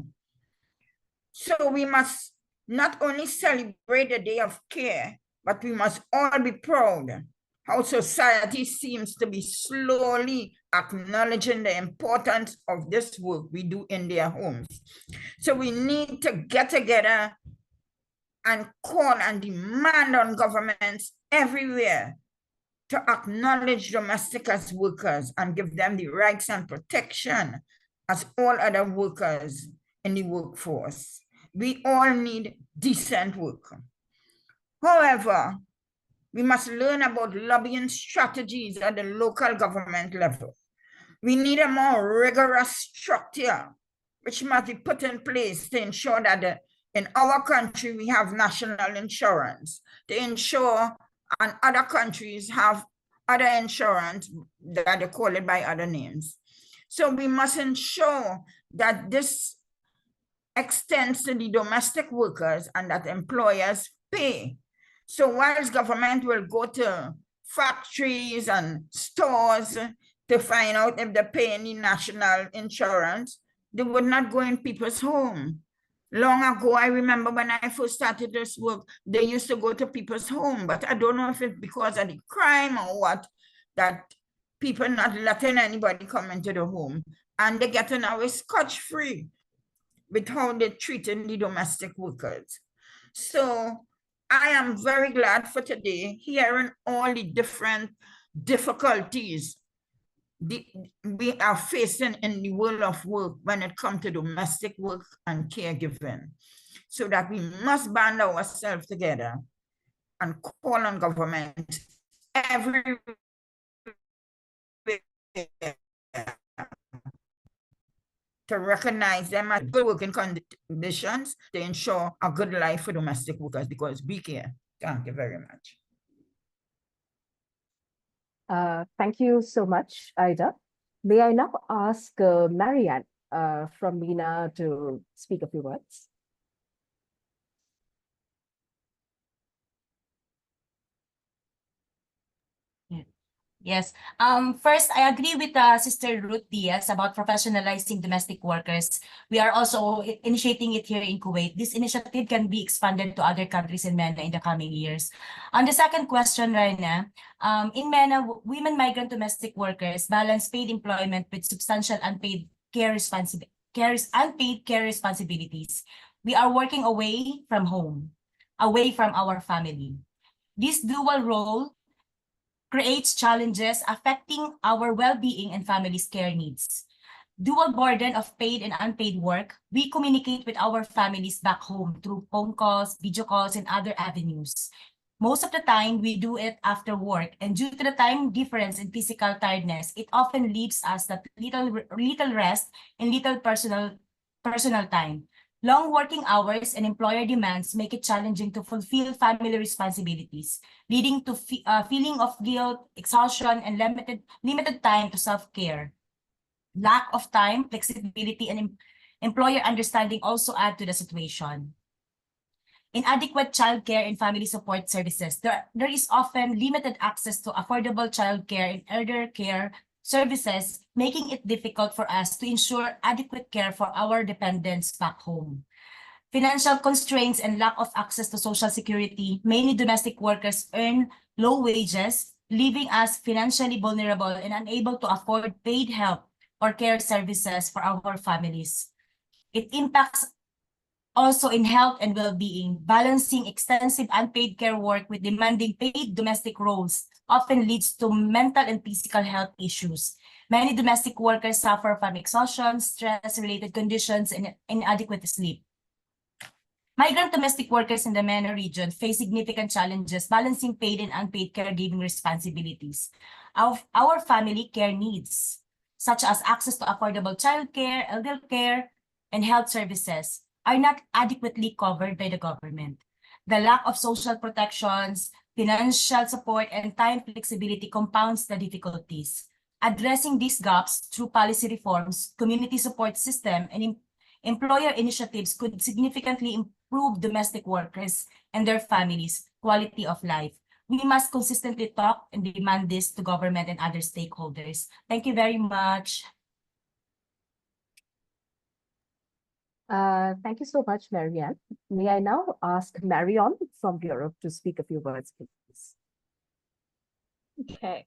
So we must not only celebrate the Day of Care, but we must all be proud how society seems to be slowly acknowledging the importance of this work we do in their homes. So we need to get together and call and demand on governments everywhere to acknowledge domestic as workers and give them the rights and protection as all other workers in the workforce. We all need decent work. However, we must learn about lobbying strategies at the local government level. We need a more rigorous structure which must be put in place to ensure that in our country we have national insurance, to ensure and other countries have other insurance that they call it by other names. So we must ensure that this extends to the domestic workers and that employers pay. So whilst government will go to factories and stores to find out if they're paying the national insurance, they would not go in people's home. Long ago, I remember when I first started this work, they used to go to people's home, but I don't know if it's because of the crime or what, that people not letting anybody come into the home, and they're getting away scotch-free with how they're treating the domestic workers. So I am very glad for today, hearing all the different difficulties we are facing in the world of work when it comes to domestic work and caregiving, so that we must band ourselves together and call on government everywhere to recognize them as good working conditions to ensure a good life for domestic workers, because we care. Thank you very much.
Thank you so much, Ida. May I now ask Marianne from MENA to speak a few words?
Yes. First, I agree with Sister Ruth Diaz about professionalizing domestic workers. We are also initiating it here in Kuwait. This initiative can be expanded to other countries in MENA in the coming years. On the second question, Raina, in MENA, women migrant domestic workers balance paid employment with substantial unpaid care responsibilities. We are working away from home, away from our family. This dual role creates challenges affecting our well-being and family's care needs. Dual burden of paid and unpaid work, we communicate with our families back home through phone calls, video calls, and other avenues. Most of the time, we do it after work, and due to the time difference in physical tiredness, it often leaves us that little rest and little personal time. Long working hours and employer demands make it challenging to fulfill family responsibilities, leading to feeling of guilt, exhaustion, and limited time to self-care. Lack of time, flexibility, and employer understanding also add to the situation. Inadequate childcare and family support services. There is often limited access to affordable childcare and elder care services, making it difficult for us to ensure adequate care for our dependents back home. Financial constraints and lack of access to social security. Many domestic workers earn low wages, leaving us financially vulnerable and unable to afford paid help or care services for our families. It impacts also in health and well-being. Balancing extensive unpaid care work with demanding paid domestic roles often leads to mental and physical health issues. Many domestic workers suffer from exhaustion, stress-related conditions, and inadequate sleep. Migrant domestic workers in the MENA region face significant challenges balancing paid and unpaid caregiving responsibilities. Our family care needs, such as access to affordable childcare, elder care, and health services, are not adequately covered by the government. The lack of social protections, Financial support and time flexibility compounds the difficulties. Addressing these gaps through policy reforms, community support system, and employer initiatives could significantly improve domestic workers and their families' quality of life. We must consistently talk and demand this to government and other stakeholders. Thank you very much.
Thank you so much, Marianne. May I now ask Marion from Europe to speak a few words, please?
Okay.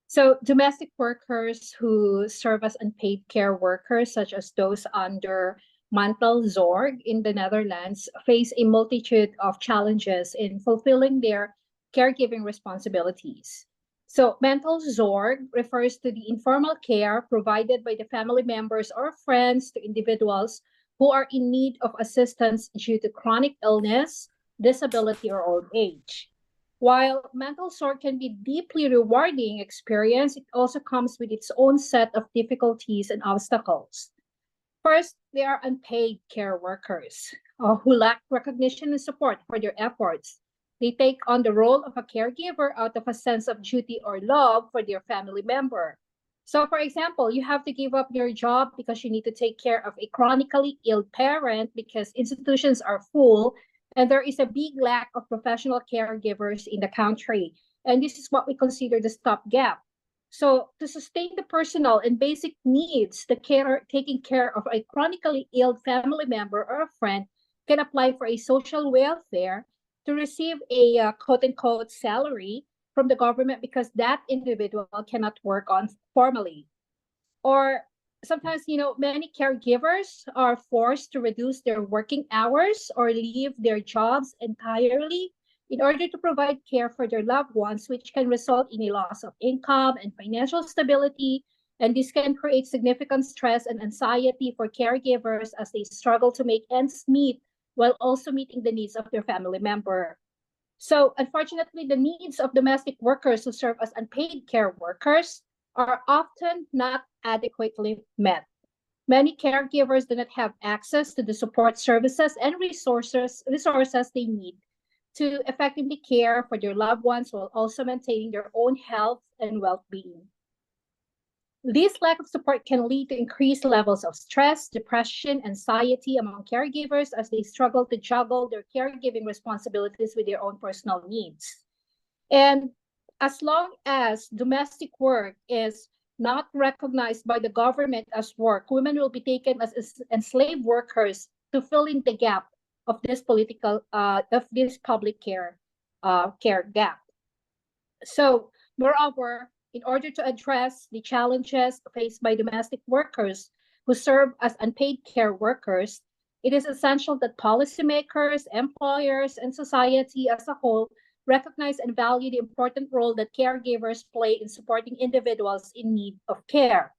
So domestic workers who serve as unpaid care workers, such as those under Mantelzorg in the Netherlands, face a multitude of challenges in fulfilling their caregiving responsibilities. So Mantelzorg refers to the informal care provided by the family members or friends to individuals who are in need of assistance due to chronic illness, disability, or old age. While Mantelzorg can be deeply rewarding experience, it also comes with its own set of difficulties and obstacles. First, they are unpaid care workers who lack recognition and support for their efforts. They take on the role of a caregiver out of a sense of duty or love for their family member. So, for example, you have to give up your job because you need to take care of a chronically ill parent because institutions are full and there is a big lack of professional caregivers in the country. And this is what we consider the stopgap. So to sustain the personal and basic needs, the taking care of a chronically ill family member or a friend can apply for a social welfare to receive a quote-unquote salary from the government because that individual cannot work on formally. Or sometimes, many caregivers are forced to reduce their working hours or leave their jobs entirely in order to provide care for their loved ones, which can result in a loss of income and financial stability. And this can create significant stress and anxiety for caregivers as they struggle to make ends meet while also meeting the needs of their family member. So unfortunately, the needs of domestic workers who serve as unpaid care workers are often not adequately met. Many caregivers do not have access to the support services and resources they need to effectively care for their loved ones while also maintaining their own health and well-being. This lack of support can lead to increased levels of stress, depression, anxiety among caregivers as they struggle to juggle their caregiving responsibilities with their own personal needs. And as long as domestic work is not recognized by the government as work, women will be taken as enslaved workers to fill in the gap of this public care gap. So, moreover, in order to address the challenges faced by domestic workers who serve as unpaid care workers, it is essential that policymakers, employers, and society as a whole recognize and value the important role that caregivers play in supporting individuals in need of care.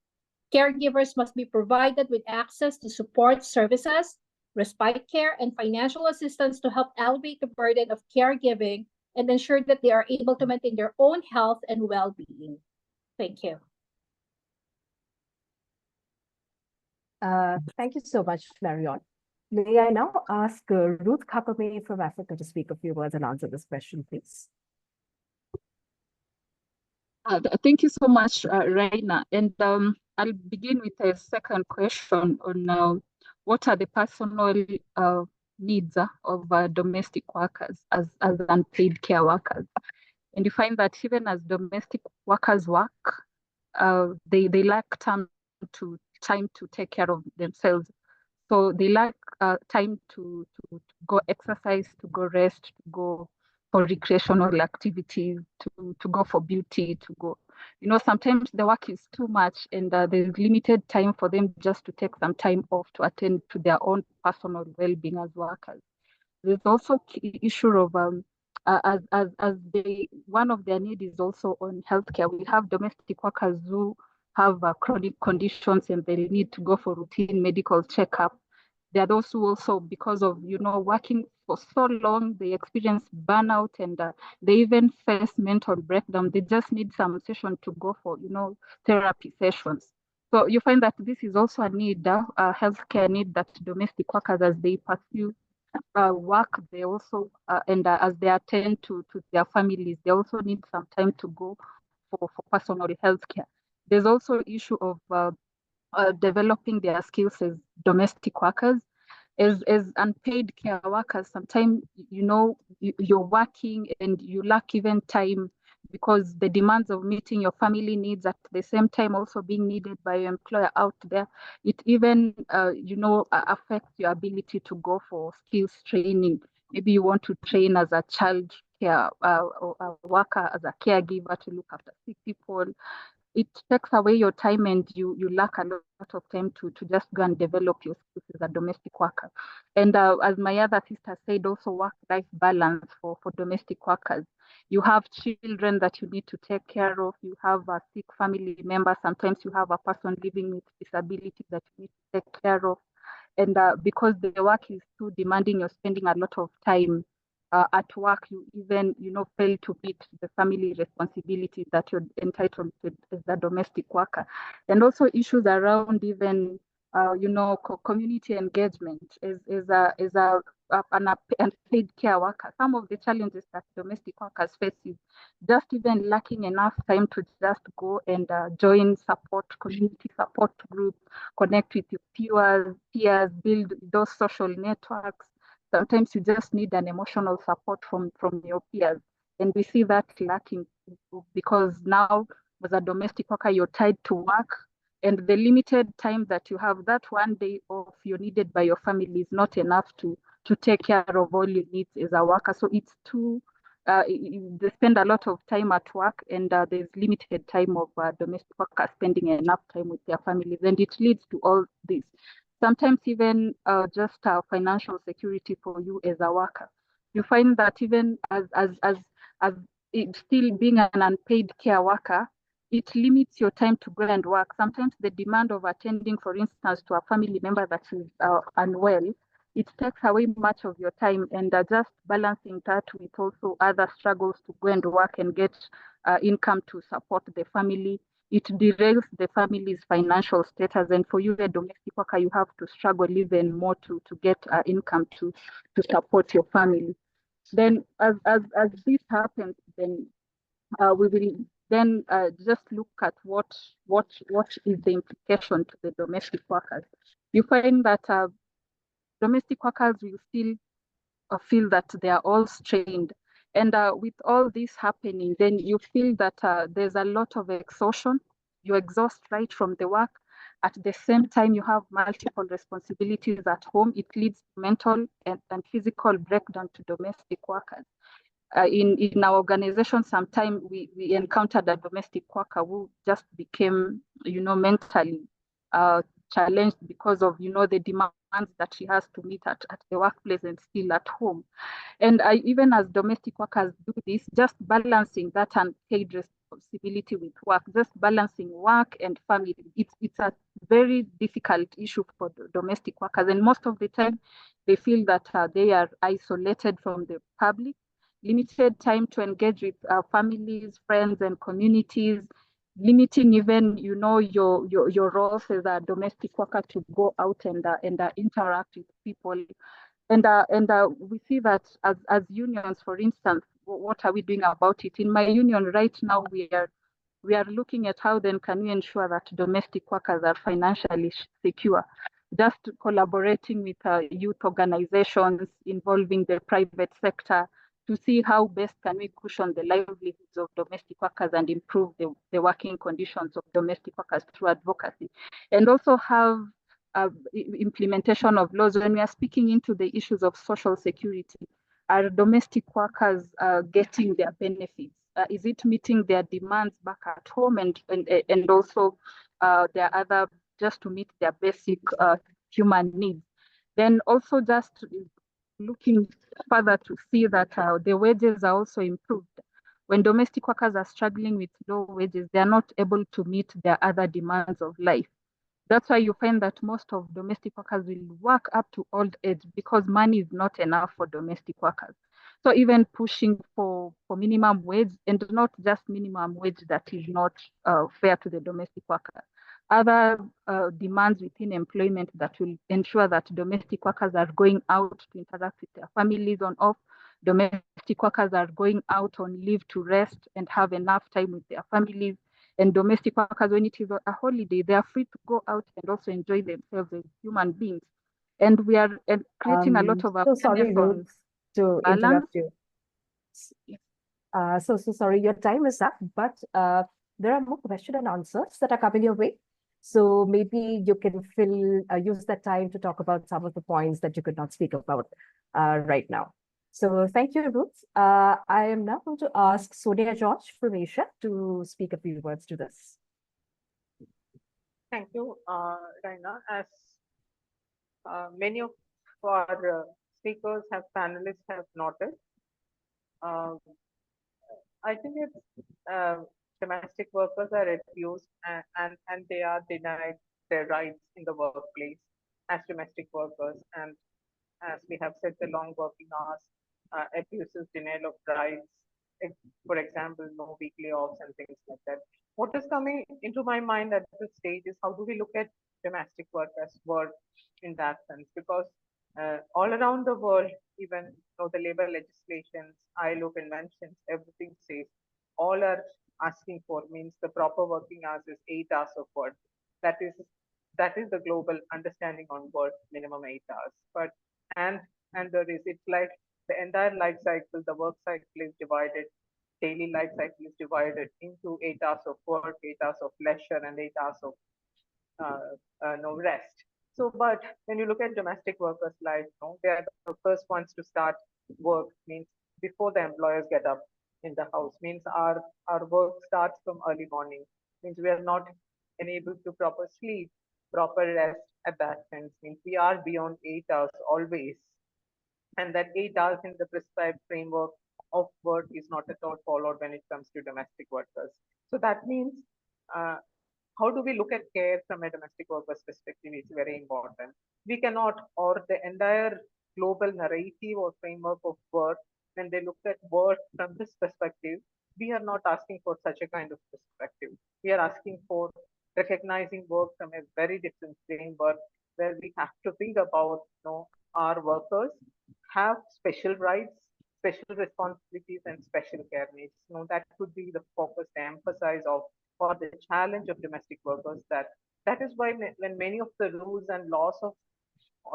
Caregivers must be provided with access to support services, respite care, and financial assistance to help alleviate the burden of caregiving and ensure that they are able to maintain their own health and well-being. Thank you.
Thank you so much, Marion. May I now ask Ruth Kakame from Africa to speak a few words and answer this question, please?
Thank you so much, Raina. And I'll begin with a second question on what are the personal needs of domestic workers as unpaid care workers. And you find that even as domestic workers work, they lack time to take care of themselves. So they lack time to go exercise, to go rest, to go for recreational activities, to go for beauty, to go. Sometimes the work is too much and there's limited time for them just to take some time off to attend to their own personal well-being as workers. There's also issue of one of their needs is also on healthcare. We have domestic workers who have chronic conditions and they need to go for routine medical checkup. There are those who also, because of working for so long, they experience burnout and they even face mental breakdown. They just need some session to go for therapy sessions. So you find that this is also a need, a healthcare need that domestic workers, as they pursue work, they also, and as they attend to their families, they also need some time to go for personal health care. There's also issue of developing their skills as domestic workers. As unpaid care workers, sometimes, you're working and you lack even time because the demands of meeting your family needs at the same time also being needed by your employer out there. It even, affects your ability to go for skills training. Maybe you want to train as a child care or a worker, as a caregiver to look after sick people. It takes away your time and you lack a lot of time to just go and develop your skills as a domestic worker. And as my other sister said, also work-life balance for domestic workers. You have children that you need to take care of. You have a sick family member. Sometimes you have a person living with disability that you need to take care of. And because the work is too demanding, you're spending a lot of time at work. You even, fail to meet the family responsibilities that you're entitled to as a domestic worker. And also issues around even, community engagement is an unpaid care worker. Some of the challenges that domestic workers face is just even lacking enough time to just go and join community support groups, connect with your peers, build those social networks. Sometimes you just need an emotional support from your peers. And we see that lacking because now, as a domestic worker, you're tied to work, and the limited time that you have, that one day off you're needed by your family is not enough to take care of all your needs as a worker. So it's too, they spend a lot of time at work, and there's limited time of domestic workers spending enough time with their families, and it leads to all this. Sometimes even just financial security for you as a worker. You find that even as still being an unpaid care worker, it limits your time to go and work. Sometimes the demand of attending, for instance, to a family member that is unwell, it takes away much of your time, and just balancing that with also other struggles to go and work and get income to support the family. It derails the family's financial status, and for you, a domestic worker, you have to struggle even more to get income to support your family. Then, as this happens, then we will then just look at what is the implication to the domestic workers. You find that domestic workers will still feel that they are all strained. And with all this happening, then you feel that there's a lot of exhaustion. You exhaust right from the work. At the same time, you have multiple responsibilities at home. It leads to mental and physical breakdown to domestic workers. In our organization, sometimes we encountered a domestic worker who just became, mentally challenged because of, the demands that she has to meet at the workplace and still at home. And even as domestic workers do this, just balancing that unpaid responsibility with work, just balancing work and family, it's a very difficult issue for the domestic workers. And most of the time, they feel that they are isolated from the public, limited time to engage with families, friends, and communities, limiting even, your roles as a domestic worker to go out and interact with people. And we see that as unions, for instance, what are we doing about it? In my union right now, we are looking at how then can we ensure that domestic workers are financially secure. Just collaborating with youth organizations involving the private sector to see how best can we cushion the livelihoods of domestic workers and improve the working conditions of domestic workers through advocacy. And also have implementation of laws. When we are speaking into the issues of social security, are domestic workers getting their benefits? Is it meeting their demands back at home and also their other, just to meet their basic human needs? Then also just looking further to see that the wages are also improved. When domestic workers are struggling with low wages, they are not able to meet their other demands of life. That's why you find that most of domestic workers will work up to old age because money is not enough for domestic workers. So even pushing for minimum wage, and not just minimum wage that is not fair to the domestic worker, other demands within employment that will ensure that domestic workers are going out to interact with their families on off. Domestic workers are going out on leave to rest and have enough time with their families. And domestic workers, when it is a holiday, they are free to go out and also enjoy themselves as human beings. And we are creating a lot of
So sorry, Ruth, to
balance.
interrupt you. So sorry, your time is up, but there are more question and answers that are coming your way. So maybe you can use that time to talk about some of the points that you could not speak about right now. So thank you, Ruth. I am now going to ask Sonia George from Asia to speak a few words to this.
Thank you, Raina. As many of our speakers panelists have noted, I think it's domestic workers are abused and they are denied their rights in the workplace as domestic workers. And as we have said, the long working hours, abuses, denial of rights, for example, no weekly offs and things like that. What is coming into my mind at this stage is how do we look at domestic work as work in that sense? Because all around the world, even though the labor legislations, ILO conventions, everything says all are asking for means the proper working hours is 8 hours of work. That is the global understanding on work, minimum 8 hours. But and there is, it's like the entire life cycle, the work cycle is divided, daily life cycle is divided into 8 hours of work, 8 hours of leisure, and 8 hours of no rest. So, but when you look at domestic workers' life, they are the first ones to start work, means before the employers get up in the house, means our work starts from early morning, means we are not enabled to proper sleep, proper rest at that sense, means we are beyond 8 hours always. And that 8 hours in the prescribed framework of work is not at all followed when it comes to domestic workers. So that means how do we look at care from a domestic workers perspective is very important. We cannot, or the entire global narrative or framework of work, when they look at work from this perspective, we are not asking for such a kind of perspective. We are asking for recognizing work from a very different framework where we have to think about, our workers have special rights, special responsibilities, and special care needs. That could be the focus, the emphasis of, or the challenge of domestic workers. That is why when many of the rules and laws of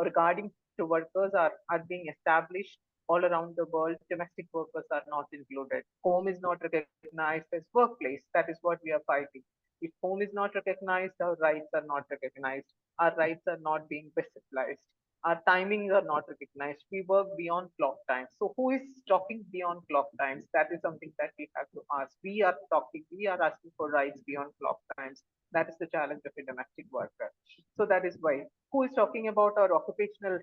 regarding to workers are being established all around the world, domestic workers are not included. Home is not recognized as workplace. That is what we are fighting. If home is not recognized, our rights are not recognized. Our rights are not being visibilized. Our timings are not recognized. We work beyond clock time. So who is talking beyond clock times? That is something that we have to ask. We are asking for rights beyond clock times. That is the challenge of a domestic worker. So that is why. Who is talking about our occupational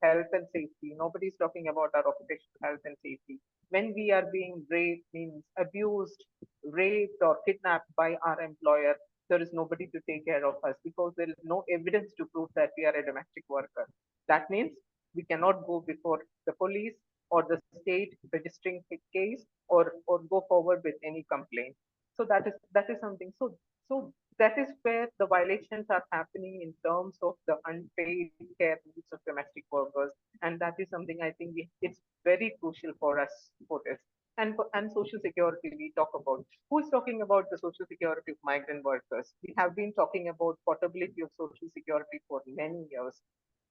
health and safety? Nobody is talking about our occupational health and safety. When we are being raped, means abused, raped, or kidnapped by our employer, there is nobody to take care of us because there is no evidence to prove that we are a domestic worker. That means we cannot go before the police or the state registering a case or go forward with any complaint. So that is something. So that is where the violations are happening in terms of the unpaid care needs of domestic workers, and that is something I think it's very crucial for us for this. And social security, we talk about. Who is talking about the social security of migrant workers? We have been talking about portability of social security for many years.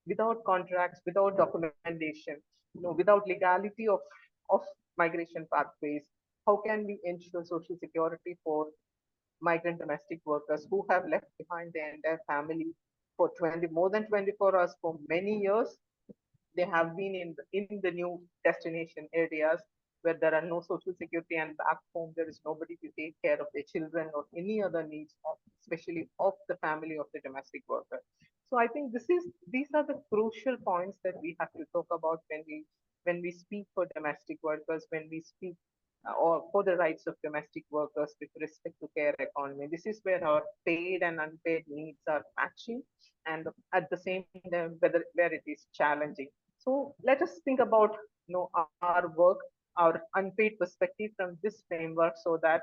Without contracts, without documentation, without legality of migration pathways, how can we ensure social security for migrant domestic workers who have left behind their entire family for more than 24 hours for many years? They have been in the new destination areas where there are no social security, and back home there is nobody to take care of their children or any other needs, especially of the family of the domestic worker. So I think these are the crucial points that we have to talk about when we speak for domestic workers, when we speak or for the rights of domestic workers with respect to care economy. This is where our paid and unpaid needs are matching, and at the same time, where it is challenging. So let us think about our work, our unpaid perspective from this framework, so that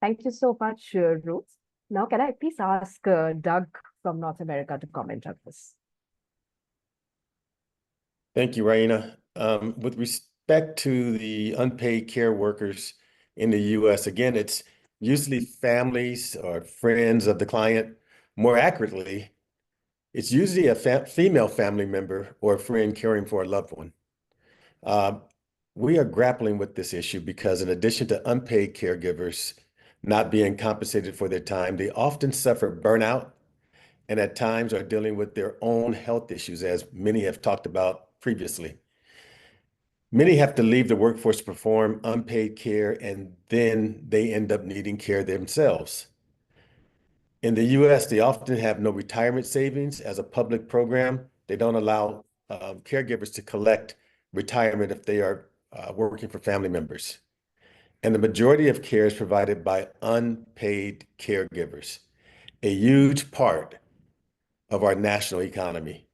Thank you so much, Ruth. Now, can I please ask Doug from North America to comment on this?
Thank you, Raina. With respect to the unpaid care workers in the US, again, it's usually families or friends of the client. More accurately, it's usually a female family member or a friend caring for a loved one. We are grappling with this issue because in addition to unpaid caregivers not being compensated for their time, they often suffer burnout and at times are dealing with their own health issues, as many have talked about previously. Many have to leave the workforce to perform unpaid care, and then they end up needing care themselves. In the US, they often have no retirement savings as a public program. They don't allow caregivers to collect retirement if they are working for family members. And the majority of care is provided by unpaid caregivers, a huge part of our national economy.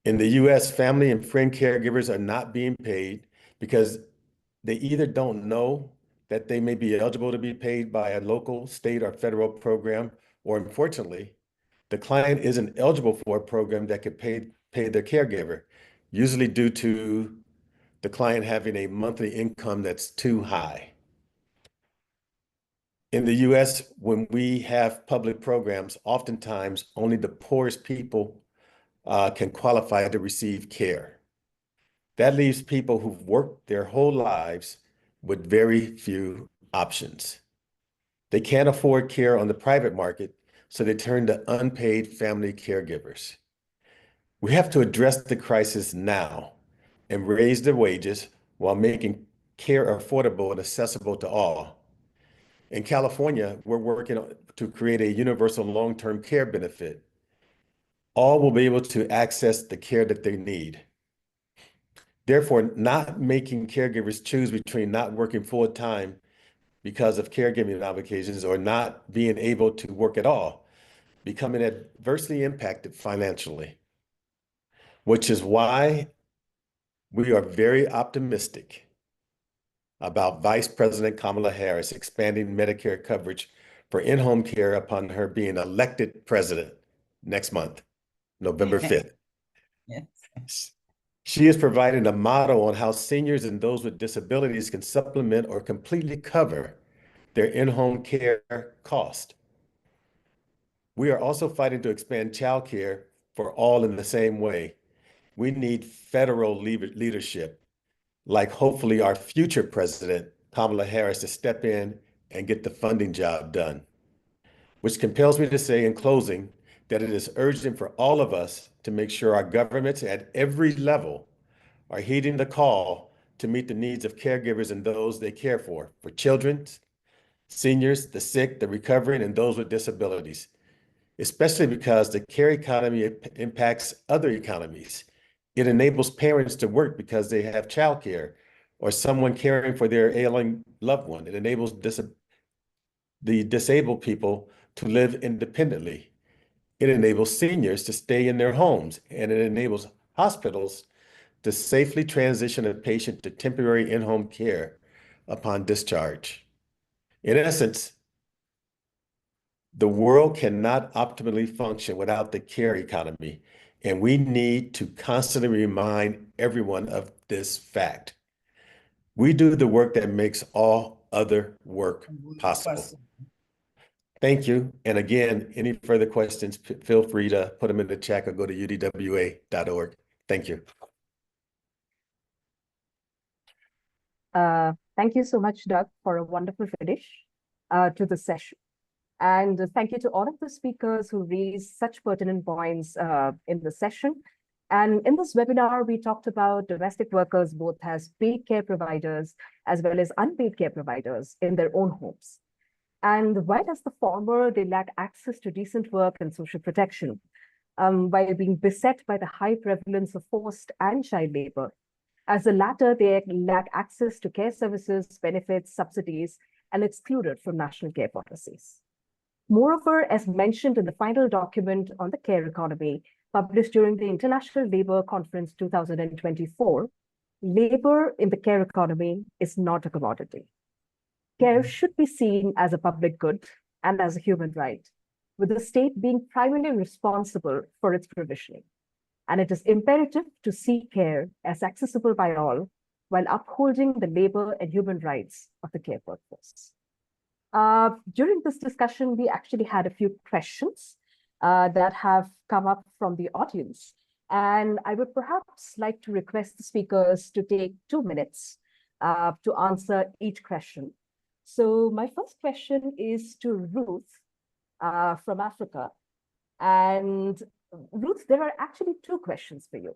In the US, family and friend caregivers are not being paid because they either don't know that they may be eligible to be paid by a local, state, or federal program, or unfortunately, the client isn't eligible for a program that could pay their caregiver, usually due to the client having a monthly income that's too high. In the US, when we have public programs, oftentimes only the poorest people can qualify to receive care. That leaves people who've worked their whole lives with very few options. They can't afford care on the private market, so they turn to unpaid family caregivers. We have to address the crisis now and raise their wages while making care affordable and accessible to all. In California, we're working to create a universal long-term care benefit. All will be able to access the care that they need. Therefore, not making caregivers choose between not working full-time because of caregiving obligations or not being able to work at all, becoming adversely impacted financially, which is why we are very optimistic about Vice President Kamala Harris expanding Medicare coverage for in-home care upon her being elected president next month, November 5th.
Yes.
She is providing a model on how seniors and those with disabilities can supplement or completely cover their in-home care cost. We are also fighting to expand childcare for all in the same way. We need federal leadership, like hopefully our future president, Kamala Harris, to step in and get the funding job done. Which compels me to say in closing that it is urgent for all of us to make sure our governments at every level are heeding the call to meet the needs of caregivers and those they care for children, seniors, the sick, the recovering, and those with disabilities, especially because the care economy impacts other economies. It enables parents to work because they have childcare or someone caring for their ailing loved one. It enables the disabled people to live independently. It enables seniors to stay in their homes, and it enables hospitals to safely transition a patient to temporary in-home care upon discharge. In essence, the world cannot optimally function without the care economy, and we need to constantly remind everyone of this fact. We do the work that makes all other work possible. Thank you. And again, any further questions, feel free to put them in the chat or go to udwa.org. Thank you.
Thank you so much, Doug, for a wonderful finish to the session. And thank you to all of the speakers who raised such pertinent points in the session. And in this webinar, we talked about domestic workers both as paid care providers as well as unpaid care providers in their own homes. And while as the former, they lack access to decent work and social protection, while being beset by the high prevalence of forced and child labor. As the latter, they lack access to care services, benefits, subsidies, and excluded from national care policies. Moreover, as mentioned in the final document on the care economy, published during the International Labour Conference 2024, labor in the care economy is not a commodity. Care should be seen as a public good and as a human right, with the state being primarily responsible for its provisioning. and it is imperative to see care as accessible by all while upholding the labor and human rights of the care workforce. During this discussion, we actually had a few questions that have come up from the audience. And I would perhaps like to request the speakers to take 2 minutes to answer each question. So my first question is to Ruth from Africa. And Ruth, there are actually 2 questions for you.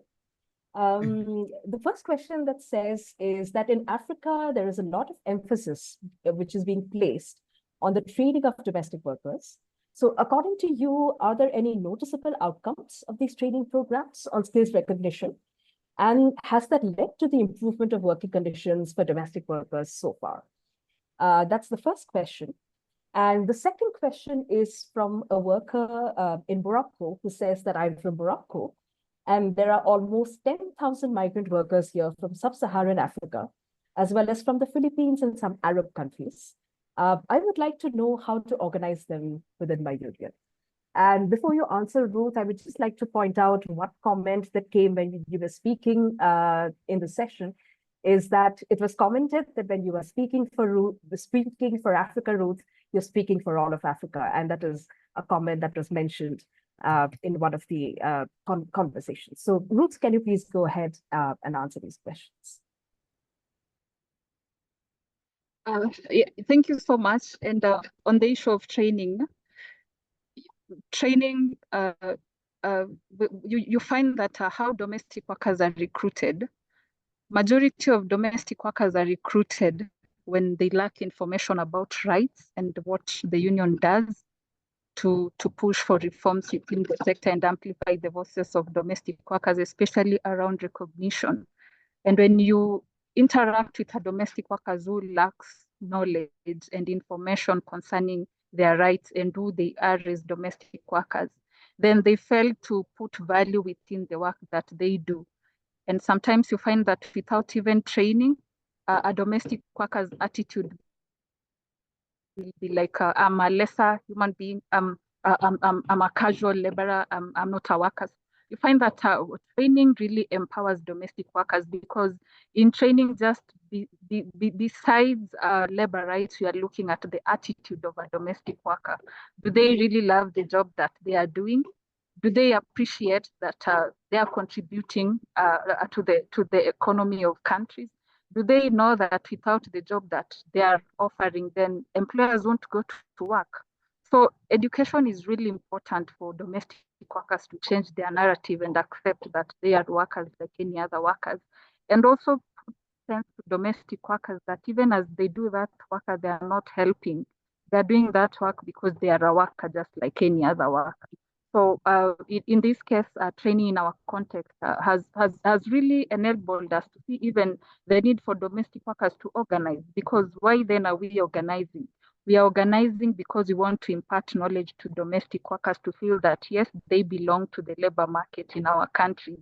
The first question that says is that in Africa, there is a lot of emphasis which is being placed on the training of domestic workers. So according to you, are there any noticeable outcomes of these training programs on skills recognition? And has that led to the improvement of working conditions for domestic workers so far? That's the first question. And the second question is from a worker in Morocco who says that I'm from Morocco, and there are almost 10,000 migrant workers here from sub-Saharan Africa, as well as from the Philippines and some Arab countries. I would like to know how to organize them within my union. And before you answer, Ruth, I would just like to point out what comment that came when you were speaking in the session, is that it was commented that when you were speaking for Africa, Ruth, you're speaking for all of Africa. And that is a comment that was mentioned in one of the conversations. So Ruth, can you please go ahead and answer these questions?
Yeah, thank you so much. And on the issue of training, you find that how domestic workers are recruited. Majority of domestic workers are recruited when they lack information about rights and what the union does to push for reforms within the sector and amplify the voices of domestic workers, especially around recognition. And when you interact with a domestic workers who lacks knowledge and information concerning their rights and who they are as domestic workers, then they fail to put value within the work that they do. And sometimes you find that without even training, a domestic worker's attitude will be like, I'm a lesser human being, I'm a casual laborer, I'm not a worker. You find that training really empowers domestic workers, because in training, just besides labor rights, you are looking at the attitude of a domestic worker. Do they really love the job that they are doing? Do they appreciate that they are contributing to the economy of countries? Do they know that without the job that they are offering, then employers won't go to work? So education is really important for domestic workers to change their narrative and accept that they are workers like any other workers. And also sense to domestic workers that even as they do that work, they are not helping. They're doing that work because they are a worker just like any other worker. So in this case, training in our context has really enabled us to see even the need for domestic workers to organize. Because why then are we organizing? We are organizing because we want to impart knowledge to domestic workers to feel that, yes, they belong to the labor market in our country.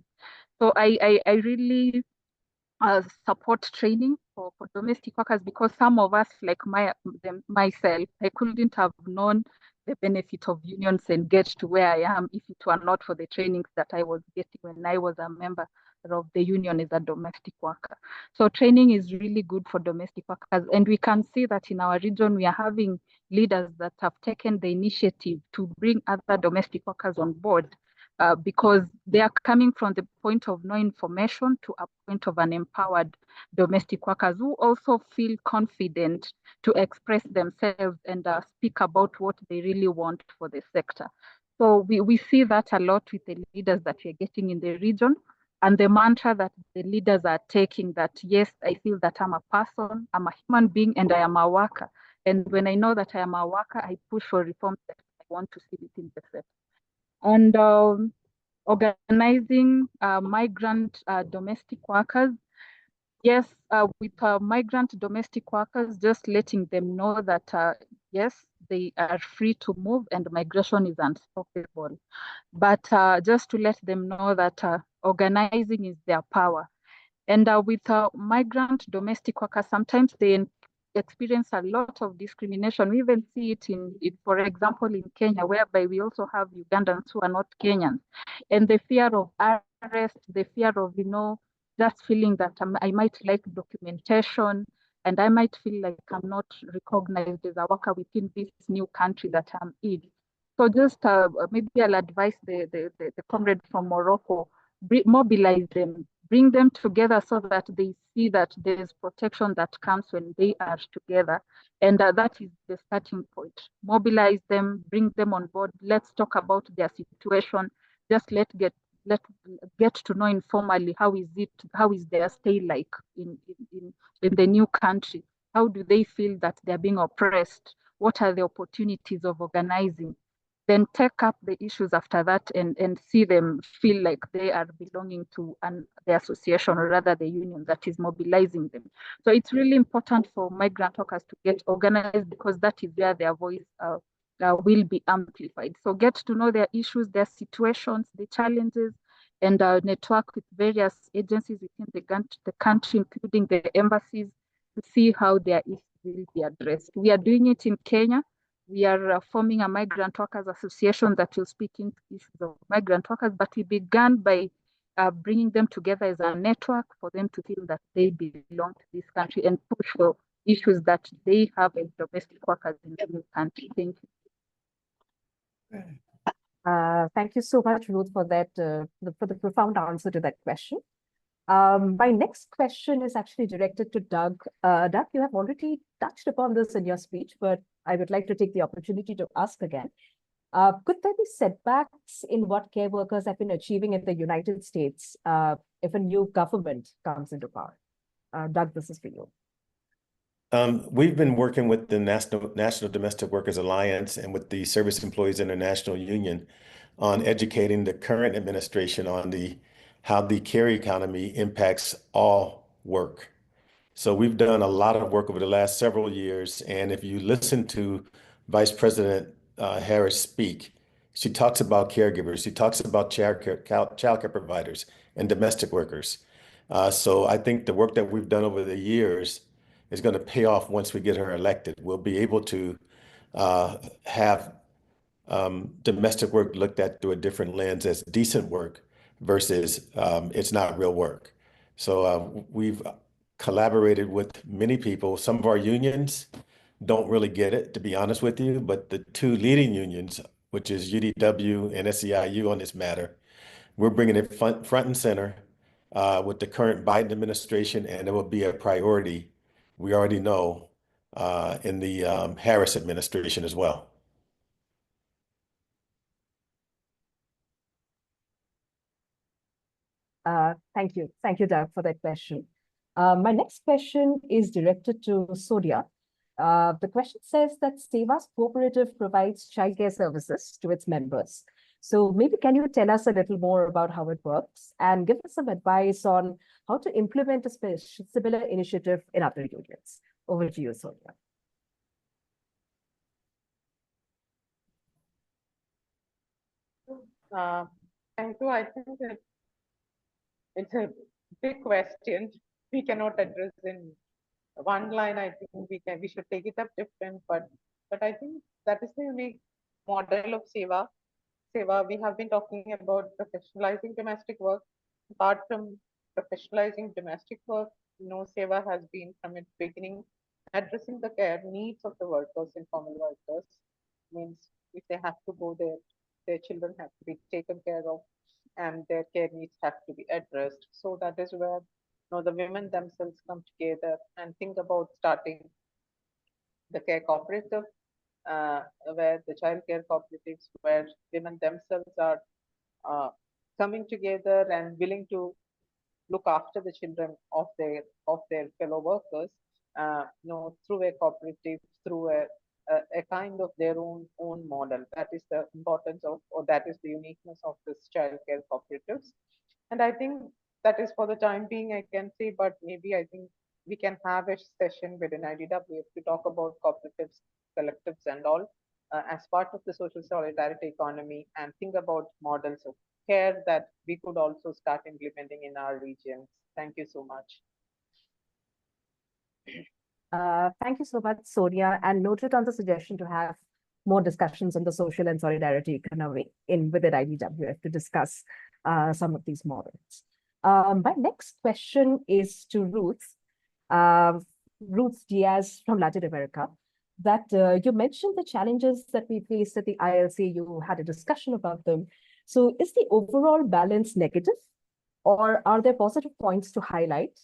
So I really support training for domestic workers, because some of us, like myself, I couldn't have known the benefit of unions and get to where I am if it were not for the trainings that I was getting when I was a member of the union as a domestic worker. So training is really good for domestic workers. And we can see that in our region, we are having leaders that have taken the initiative to bring other domestic workers on board. Because they are coming from the point of no information to a point of an empowered domestic workers who also feel confident to express themselves and speak about what they really want for the sector. So we see that a lot with the leaders that we're getting in the region, and the mantra that the leaders are taking, that, yes, I feel that I'm a person, I'm a human being, and I am a worker. And when I know that I am a worker, I push for reforms that I want to see within the sector. And organizing migrant domestic workers. Yes, with migrant domestic workers, just letting them know that, yes, they are free to move and migration is unstoppable. But just to let them know that organizing is their power. And with migrant domestic workers, sometimes they experience a lot of discrimination. We even see it for example, in Kenya, whereby we also have Ugandans who are not Kenyans. And the fear of arrest, the fear of, just feeling that I might lack documentation and I might feel like I'm not recognized as a worker within this new country that I'm in. So just maybe I'll advise the comrade from Morocco, mobilize them, bring them together so that they see that there's protection that comes when they are together. And that is the starting point. Mobilize them, bring them on board. Let's talk about their situation. Just let get to know informally how is their stay like in the new country. How do they feel that they're being oppressed? What are the opportunities of organizing? Then take up the issues after that and see them feel like they are belonging to the association or rather the union that is mobilizing them. So it's really important for migrant workers to get organized because that is where their voice will be amplified. So get to know their issues, their situations, the challenges, and network with various agencies within the country, including the embassies, to see how their issues will be addressed. We are doing it in Kenya. We are forming a migrant workers association that will speak into issues of migrant workers, but we began by bringing them together as a network for them to feel that they belong to this country and push for issues that they have as domestic workers in the country. Thank you.
Thank you so much, Ruth, for that, for the profound answer to that question. My next question is actually directed to Doug. Doug, you have already touched upon this in your speech, but I would like to take the opportunity to ask again. Could there be setbacks in what care workers have been achieving in the United States if a new government comes into power? Doug, this is for you.
We've been working with the National Domestic Workers Alliance and with the Service Employees International Union on educating the current administration on how the care economy impacts all work. So we've done a lot of work over the last several years. And if you listen to Vice President Harris speak, she talks about caregivers. She talks about childcare providers and domestic workers. So I think the work that we've done over the years is going to pay off once we get her elected. We'll be able to have domestic work looked at through a different lens as decent work versus it's not real work. So we've collaborated with many people. Some of our unions don't really get it, to be honest with you, but the two leading unions, which is UDW and SEIU on this matter, we're bringing it front and center with the current Biden administration, and it will be a priority, we already know, in the Harris administration as well.
Thank you. Thank you, Doug, for that question. My next question is directed to Sonia. The question says that Seva's cooperative provides childcare services to its members. So maybe can you tell us a little more about how it works and give us some advice on how to implement a similar initiative in other unions? Over to you, Sonia.
Thank you. I think it's a big question. We cannot address in one line. I think we should take it up different, but I think that is the unique model of Seva. Seva, we have been talking about professionalizing domestic work. Apart from professionalizing domestic work, Seva has been from its beginning addressing the care needs of the workers, informal workers. Means if they have to go there, their children have to be taken care of, and their care needs have to be addressed. So that is where the women themselves come together and think about starting the care cooperative, where the child care cooperatives, where women themselves are coming together and willing to look after the children of their fellow workers, through a cooperative, through a kind of their own model. That is the importance of, or that is the uniqueness of this child care cooperatives. And I think that is for the time being, I can say, but maybe I think we can have a session within IDWF to talk about cooperatives, collectives and all as part of the social solidarity economy, and think about models of care that we could also start implementing in our regions. Thank you so much.
Thank you so much, Sonia, and noted on the suggestion to have more discussions on the social and solidarity economy within IDWF to discuss some of these models. My next question is to Ruth Diaz from Latin America, that you mentioned the challenges that we faced at the ILC. You had a discussion about them. So is the overall balance negative, or are there positive points to highlight?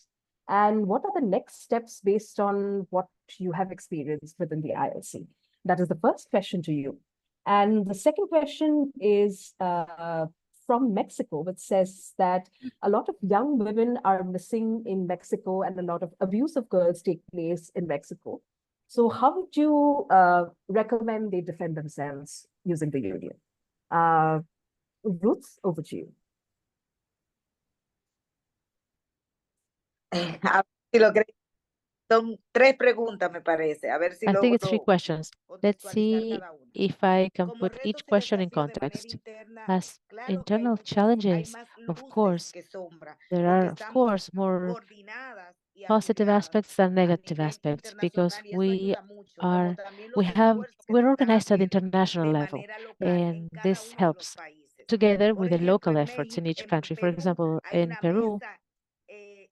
And what are the next steps based on what you have experienced within the ILC? That is the first question to you. And the second question is from Mexico, which says that a lot of young women are missing in Mexico and a lot of abuse of girls take place in Mexico. So how would you recommend they defend themselves using the union? Ruth, over to you.
A ver si lo creo. Son tres preguntas, me parece. A ver si
I think it's three
logro
questions. Let's
contextualizar
see
cada una.
if I can
Como
put each
retos y
question in
desafíos de manera
context.
interna,
As
claro que hay
internal
hay
challenges,
más
of
luces
course,
que sombras,
there
porque
are, of
estamos
course, more
coordinadas y
positive
articuladas
aspects than
a
negative
nivel
aspects, because
internacional y eso ayuda mucho, como
are
también los esfuerzos que
we're
se están
organized at the
haciendo
international
de
level,
manera local en
and
cada
this
uno de los
helps
países.
together
Por
with the
ejemplo,
local
en
efforts in
México,
each
en
country. For
Perú,
example,
hay
in
una
Peru,
mesa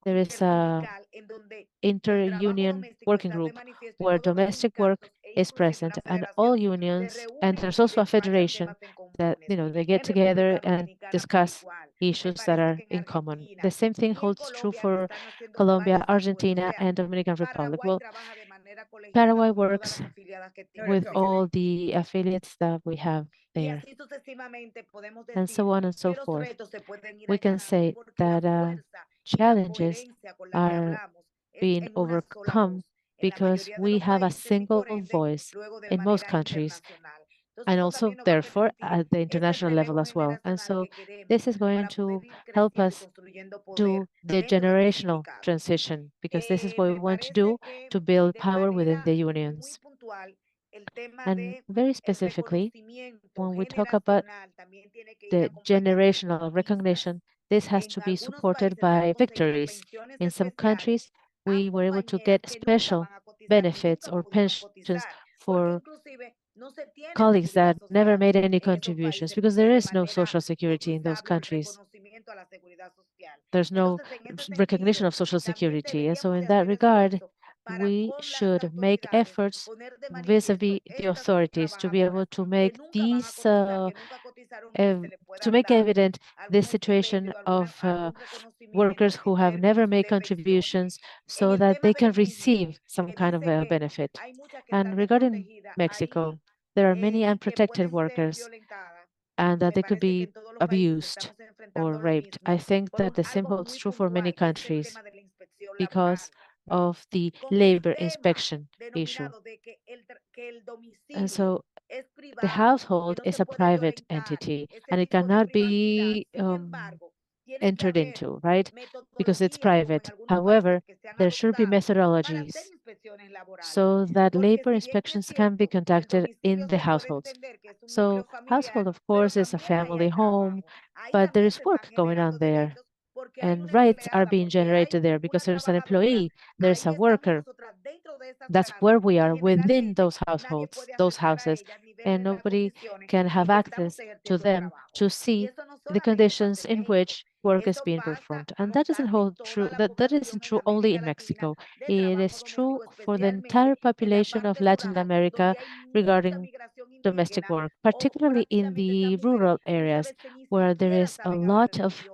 there is a
intersindical en donde el trabajo
inter-union
doméstico
working
está de
group
manifiesto y
where
todos los
domestic work
sindicatos e
is
inclusive
present,
la
and all
federación se
unions, and
reúnen
there's
y
also a
despachan
federation
temas en
that,
comunes.
they get
En
together
República
and
Dominicana por
discuss
igual.
issues that
Parece
are
que en
in common.
Argentina
The same thing
y en
holds true
Colombia lo
for
están haciendo
Colombia,
varios esfuerzos. O
Argentina,
sea,
and Dominican Republic.
Paraguay
Well,
trabaja de manera colegiada
Paraguay
con todas las
works
afiliadas que tiene.
with all the affiliates that we have
Y
there,
así sucesivamente podemos
and
decir
so on and so
que los
forth.
retos se pueden ir
We can
allanando
say
porque la
that
fuerza y la
challenges
coherencia con la que
are
hablamos es
being
en una sola
overcome
voz en la
because
mayoría de
we
los
have a
países y por
single
ende
voice
luego de
in most
manera
countries,
internacional. Entonces
and
eso
also,
también nos va a
therefore,
permitir
at the
ese
international
relevo
level as well. And
generacional
so
que queremos
this is going
para
to
poder ir
help
creciendo y
us
construyendo poder
do the
dentro de los
generational
sindicatos.
transition, because this is what we
Me
want to
parece
do
que
to build
de
power within
manera
the
muy
unions.
puntual el tema
And
de
very
el
specifically,
reconocimiento
when we talk about
generacional también tiene que ir
the
acompañado de
generational
conquistas.
recognition, this has
En
to be
algunos
supported
países se han
by
conseguido
victories.
pensiones
In some
especiales
countries,
a
we were able to
compañeras
get
que nunca
special
van a cotizar ni
benefits
nunca
or
pudieron
pensions
cotizar, porque
for
inclusive no se tiene
colleagues
seguridad
that never
social
made any
en esos
contributions,
países
because there
de
is no
manera
social security in those
cotizable el
countries.
reconocimiento a la seguridad social.
There's no
Entonces, en ese
recognition
sentido,
of social
también
security. And so
deberíamos
in
de
that
hacer
regard,
esfuerzo para
we
con las
should make
autoridades
efforts
poner de manifiesto
vis-a-vis the
estas
authorities to be able
trabajadoras
to
que
make
nunca van a
these
cotizar, que nunca cotizaron y que se les pueda
to make
dar
evident
algún
this situation
estipendio,
of
algún reconocimiento
workers who
en
have never
términos
made
de pensiones.
contributions,
En
so
el
that
tema
they
de
can
México,
receive some
que
kind of
dice
a
que
benefit.
hay muchas que
And
están
regarding
desprotegidas
Mexico,
ahí
there are many
y que
unprotected
pueden ser
workers,
violentadas.
and that
Me
they could
parece que
be
en todos los países
abused
estamos
or
enfrentando lo
raped. I
mismo
think
por
that the same
algo
holds
muy
true for many
puntual, que es el
countries
tema de la inspección
because
laboral,
of the
con el
labor
tema
inspection issue.
denominado de que el
And
domicilio
so
es
the
privado, que
household
no
is
se
a
puede
private
violentar
entity,
ese
and it
tipo de
cannot
privacidad.
be
Sin embargo, tiene que
entered
haber
into, right? Because it's
metodologías, como en
private.
algunos
However,
países que se han
there should be
adoptado para hacer
methodologies
inspecciones laborales.
so that
Porque
labor
si bien es
inspections can be
cierto, el
conducted in
domicilio
the
se puede
households.
entender que es un núcleo
So household,
familiar,
of
pero
course, is a
también ahí
family
hay
home,
trabajo. Ahí
but there
también
is
se
work
están
going on
generando
there,
derechos porque hay
and
una
rights are
empleada,
being
porque hay
generated there
una
because there's an
trabajadora.
employee, there's
Ahí
a
estamos
worker.
nosotras dentro de esas
That's
casas
where we
y
are within
generalmente
those
nadie
households,
puede
those
accesar a
houses,
ellas ni ver
and
las
nobody
condiciones
can
en
have
que estamos
access to
ejerciendo el
them
trabajo.
to
Y
see
eso no
the
solamente pasa
conditions
en
in
México,
which work is
eso
being
pasa
performed. And
como
that doesn't
tal en
hold
toda
true,
la
that isn't
población en
true only
América
in
Latina
Mexico.
de
It is
trabajo
true
doméstico,
for the entire
especialmente en la
population of
parte
Latin
rural,
America
donde hay mucha
regarding
migración
domestic
indígena
work,
o
particularly in
rápidamente sean
the
mujeres,
rural
muchas
areas
veces ni
where there
siquiera
is a
saben hablar
lot
el
of
idioma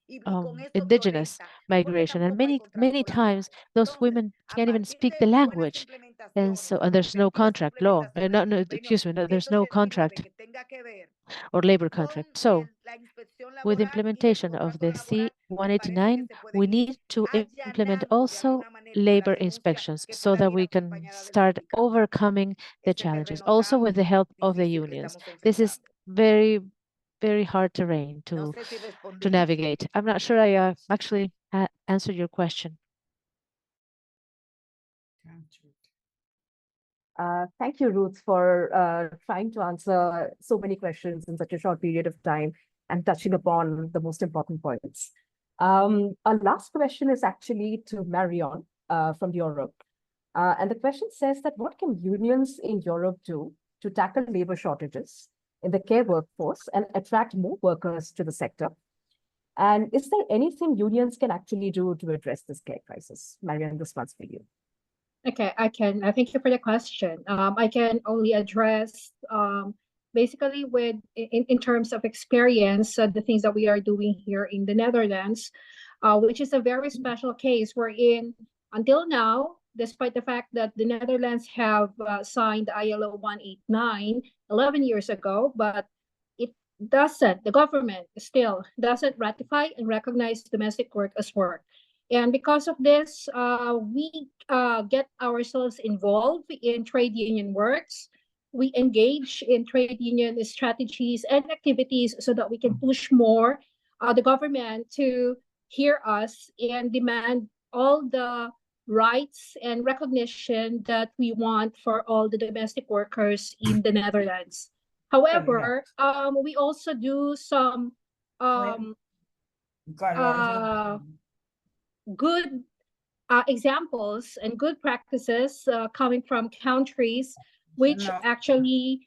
y con eso
indigenous
violentan porque
migration, and
tampoco hay
many
contrato
times
laboral.
those
Entonces,
women
a
can't even
partir
speak the
de buenas
language, and
implementaciones
so
o
there's no
efectivas
contract law,
implementaciones de convenios
excuse me, there's no
189
contract
que tenga que ver
or labor
con
contract. So
la inspección
with
laboral y el
implementation of
contrato
the
laboral, me parece que
C-189,
se
we
pueden ir
need to implement
allanando de
also
alguna manera con las
labor
denuncias
inspections
que
so
puedan
that
ir
we can
acompañadas del
start
sindicato.
overcoming the
Ese
challenges,
terreno
also
tan
with the help of the
difícil que
unions.
estamos
This is
enfrentando.
very hard terrain
No
to
sé si respondí.
navigate. I'm not sure I actually answered your question.
Thank you, Ruth, for trying to answer so many questions in such a short period of time and touching upon the most important points. Our last question is actually to Marion from Europe. And the question says that what can unions in Europe do to tackle labor shortages in the care workforce and attract more workers to the sector? And is there anything unions can actually do to address this care crisis? Marianne, this one's for you.
Okay, I can. Thank you for the question. I can only address basically with in terms of experience the things that we are doing here in the Netherlands, which is a very special case wherein until now, despite the fact that the Netherlands have signed ILO 189 11 years ago, but the government still doesn't ratify and recognize domestic work as work. And because of this, we get ourselves involved in trade union works. We engage in trade union strategies and activities so that we can push more the government to hear us and demand all the rights and recognition that we want for all the domestic workers in the Netherlands. However, we also do some good examples and good practices coming from countries which actually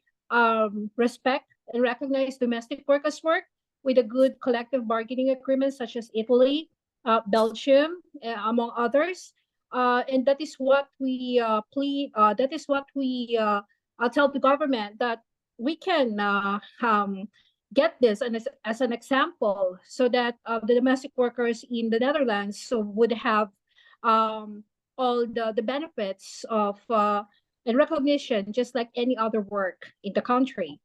respect and recognize domestic work as work with a good collective bargaining agreement, such as Italy, Belgium, among others. And that is what we that is what we tell the government, that we can get this and as an example, so that the domestic workers in the Netherlands would have all the benefits of and recognition just like any other work in the country.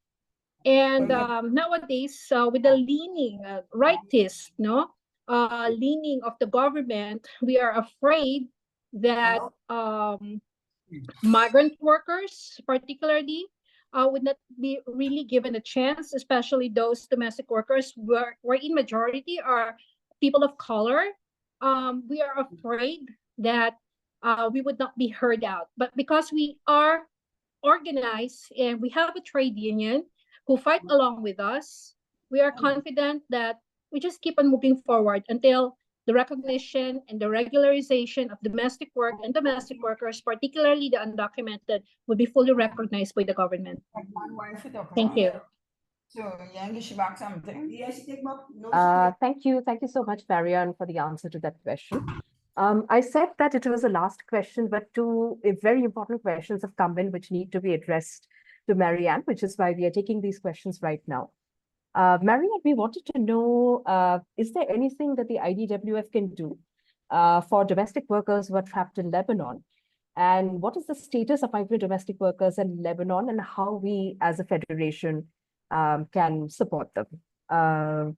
And nowadays, with the leaning rightist, leaning of the government, we are afraid that migrant workers, particularly, would not be really given a chance, especially those domestic workers where in majority are people of color. We are afraid that we would not be heard out. But because we are organized and we have a trade union who fight along with us, we are confident that we just keep on moving forward until the recognition and the regularization of domestic work and domestic workers, particularly the undocumented, will be fully recognized by the government. Thank you.
Thank you. Thank you so much, Marianne, for the answer to that question. I said that it was the last question, but two very important questions have come in which need to be addressed to Marianne, which is why we are taking these questions right now. Marianne, we wanted to know, is there anything that the IDWF can do for domestic workers who are trapped in Lebanon? And what is the status of migrant domestic workers in Lebanon and how we as a federation can support them?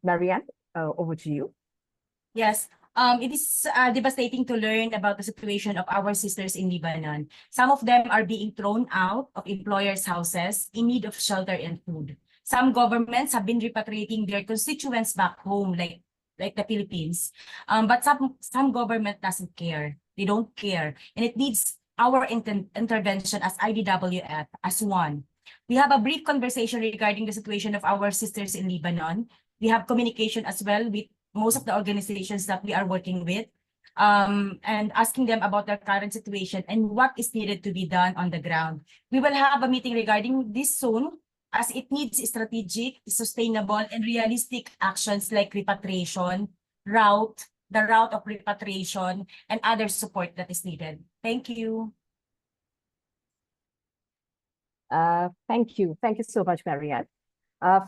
Marianne, over to you.
Yes. It is devastating to learn about the situation of our sisters in Lebanon. Some of them are being thrown out of employers' houses in need of shelter and food. Some governments have been repatriating their constituents back home, like the Philippines. But some government doesn't care. They don't care. And it needs our intervention as IDWF, as one. We have a brief conversation regarding the situation of our sisters in Lebanon. We have communication as well with most of the organizations that we are working with, and asking them about their current situation and what is needed to be done on the ground. We will have a meeting regarding this soon, as it needs strategic, sustainable, and realistic actions like repatriation, the route of repatriation, and other support that is needed. Thank you.
Thank you. Thank you so much, Marianne.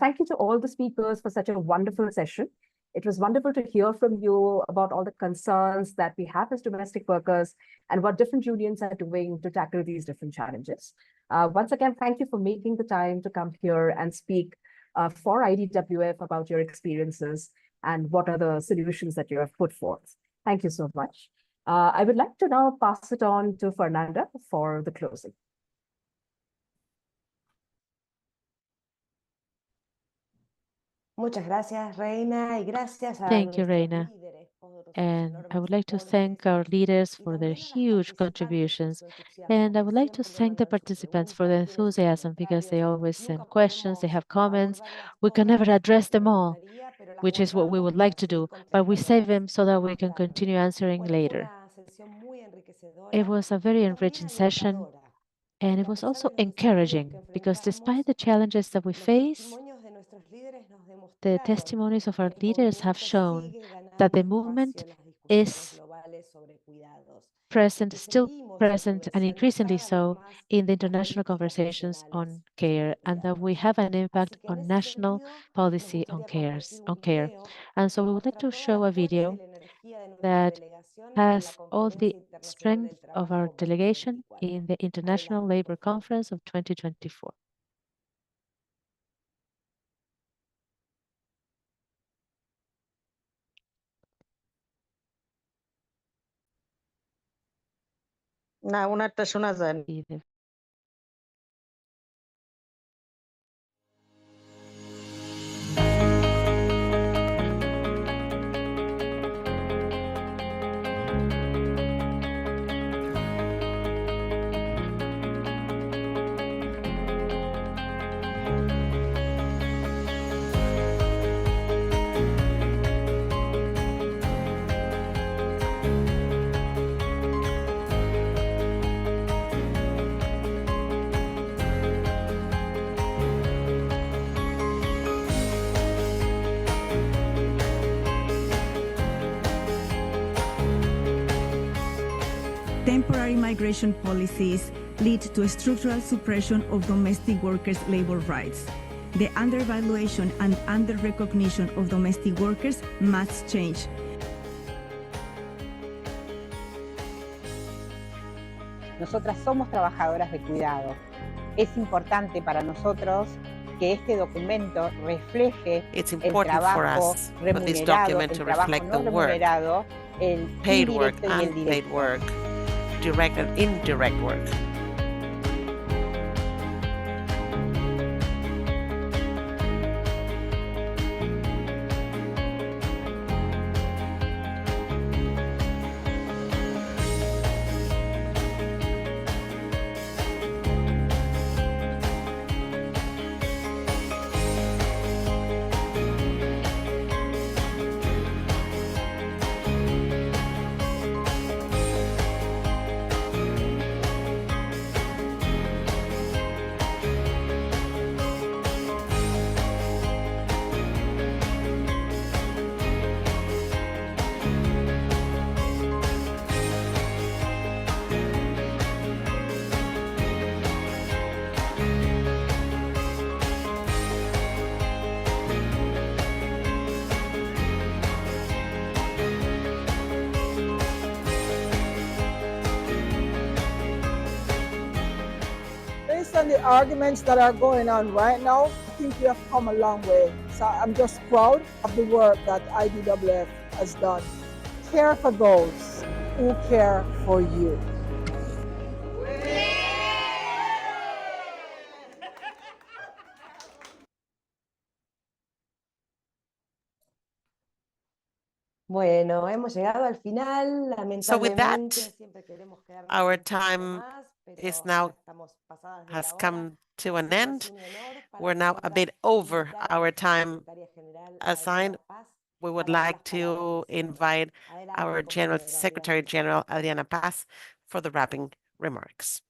Thank you to all the speakers for such a wonderful session. It was wonderful to hear from you about all the concerns that we have as domestic workers and what different unions are doing to tackle these different challenges. Once again, thank you for making the time to come here and speak for IDWF about your experiences and what are the solutions that you have put forth. Thank you so much. I would like to now pass it on to Fernanda for the closing.
Muchas gracias, Reina, y gracias a
Thank you,
nuestros
Reina.
líderes, poderosos
And I would like to
enormes
thank our leaders
y
for their
también a las
huge
participantes por
contributions.
su entusiasmo,
And I
que
would like to
siempre
thank the
mandan sus
participants for their
preguntas, tienen sus
enthusiasm because they
comentarios.
always
Nunca
send questions, they
podemos
have comments.
abordarlas
We can
todas
never address
como
them
nos
all,
gustaría, pero las
which is what we
guardamos
would
para
like to
seguir
do, but we save them
contestándolas
so that we
más
can
tarde.
continue answering
Bueno, fue
later.
una sesión muy enriquecedora
It was a very
y también
enriching session,
alentadora,
and
porque
it
a
was
pesar
also
de los desafíos
encouraging
que
because
enfrentamos,
despite the challenges that we
los
face,
testimonios de nuestros líderes nos demuestran
The testimonies of our leaders have shown that the movement is present, still present, and increasingly so in the international conversations on care, and that we have an impact on national policy on care. And so we would like to show a video that has all the strength of our delegation in the International Labour Conference of 2024.
না ওনারটা শোনা যায় না।
Temporary migration policies lead to a structural suppression of domestic workers' labor rights. The undervaluation and under-recognition of domestic workers must change.
Nosotras somos trabajadoras de cuidado. Es importante para nosotros que este documento refleje el trabajo remunerado, el trabajo no remunerado, el
paid work
indirecto y el
and paid
directo.
work, direct and indirect work.
Based on the arguments that are going on right now, I think we have come a long way. So I'm just proud of the work that IDWF has done. Care for those who care for you.
Bueno, hemos llegado al final.
So with that,
Lamentablemente, siempre queremos quedarnos
our
un poquito
time
más, pero
is
ya
now
estamos pasadas de
has
la
come
hora.
to an
Así que
end.
es un honor para
We're now a
nosotras
bit over
invitar a
our
nuestra
time
secretaria general,
assigned.
Adriana Paz,
We would
para dar
like
las palabras
to
de cierre.
invite
Adelante,
our General
compañera
Secretary
Adriana.
General, Adriana Paz, for the wrapping remarks.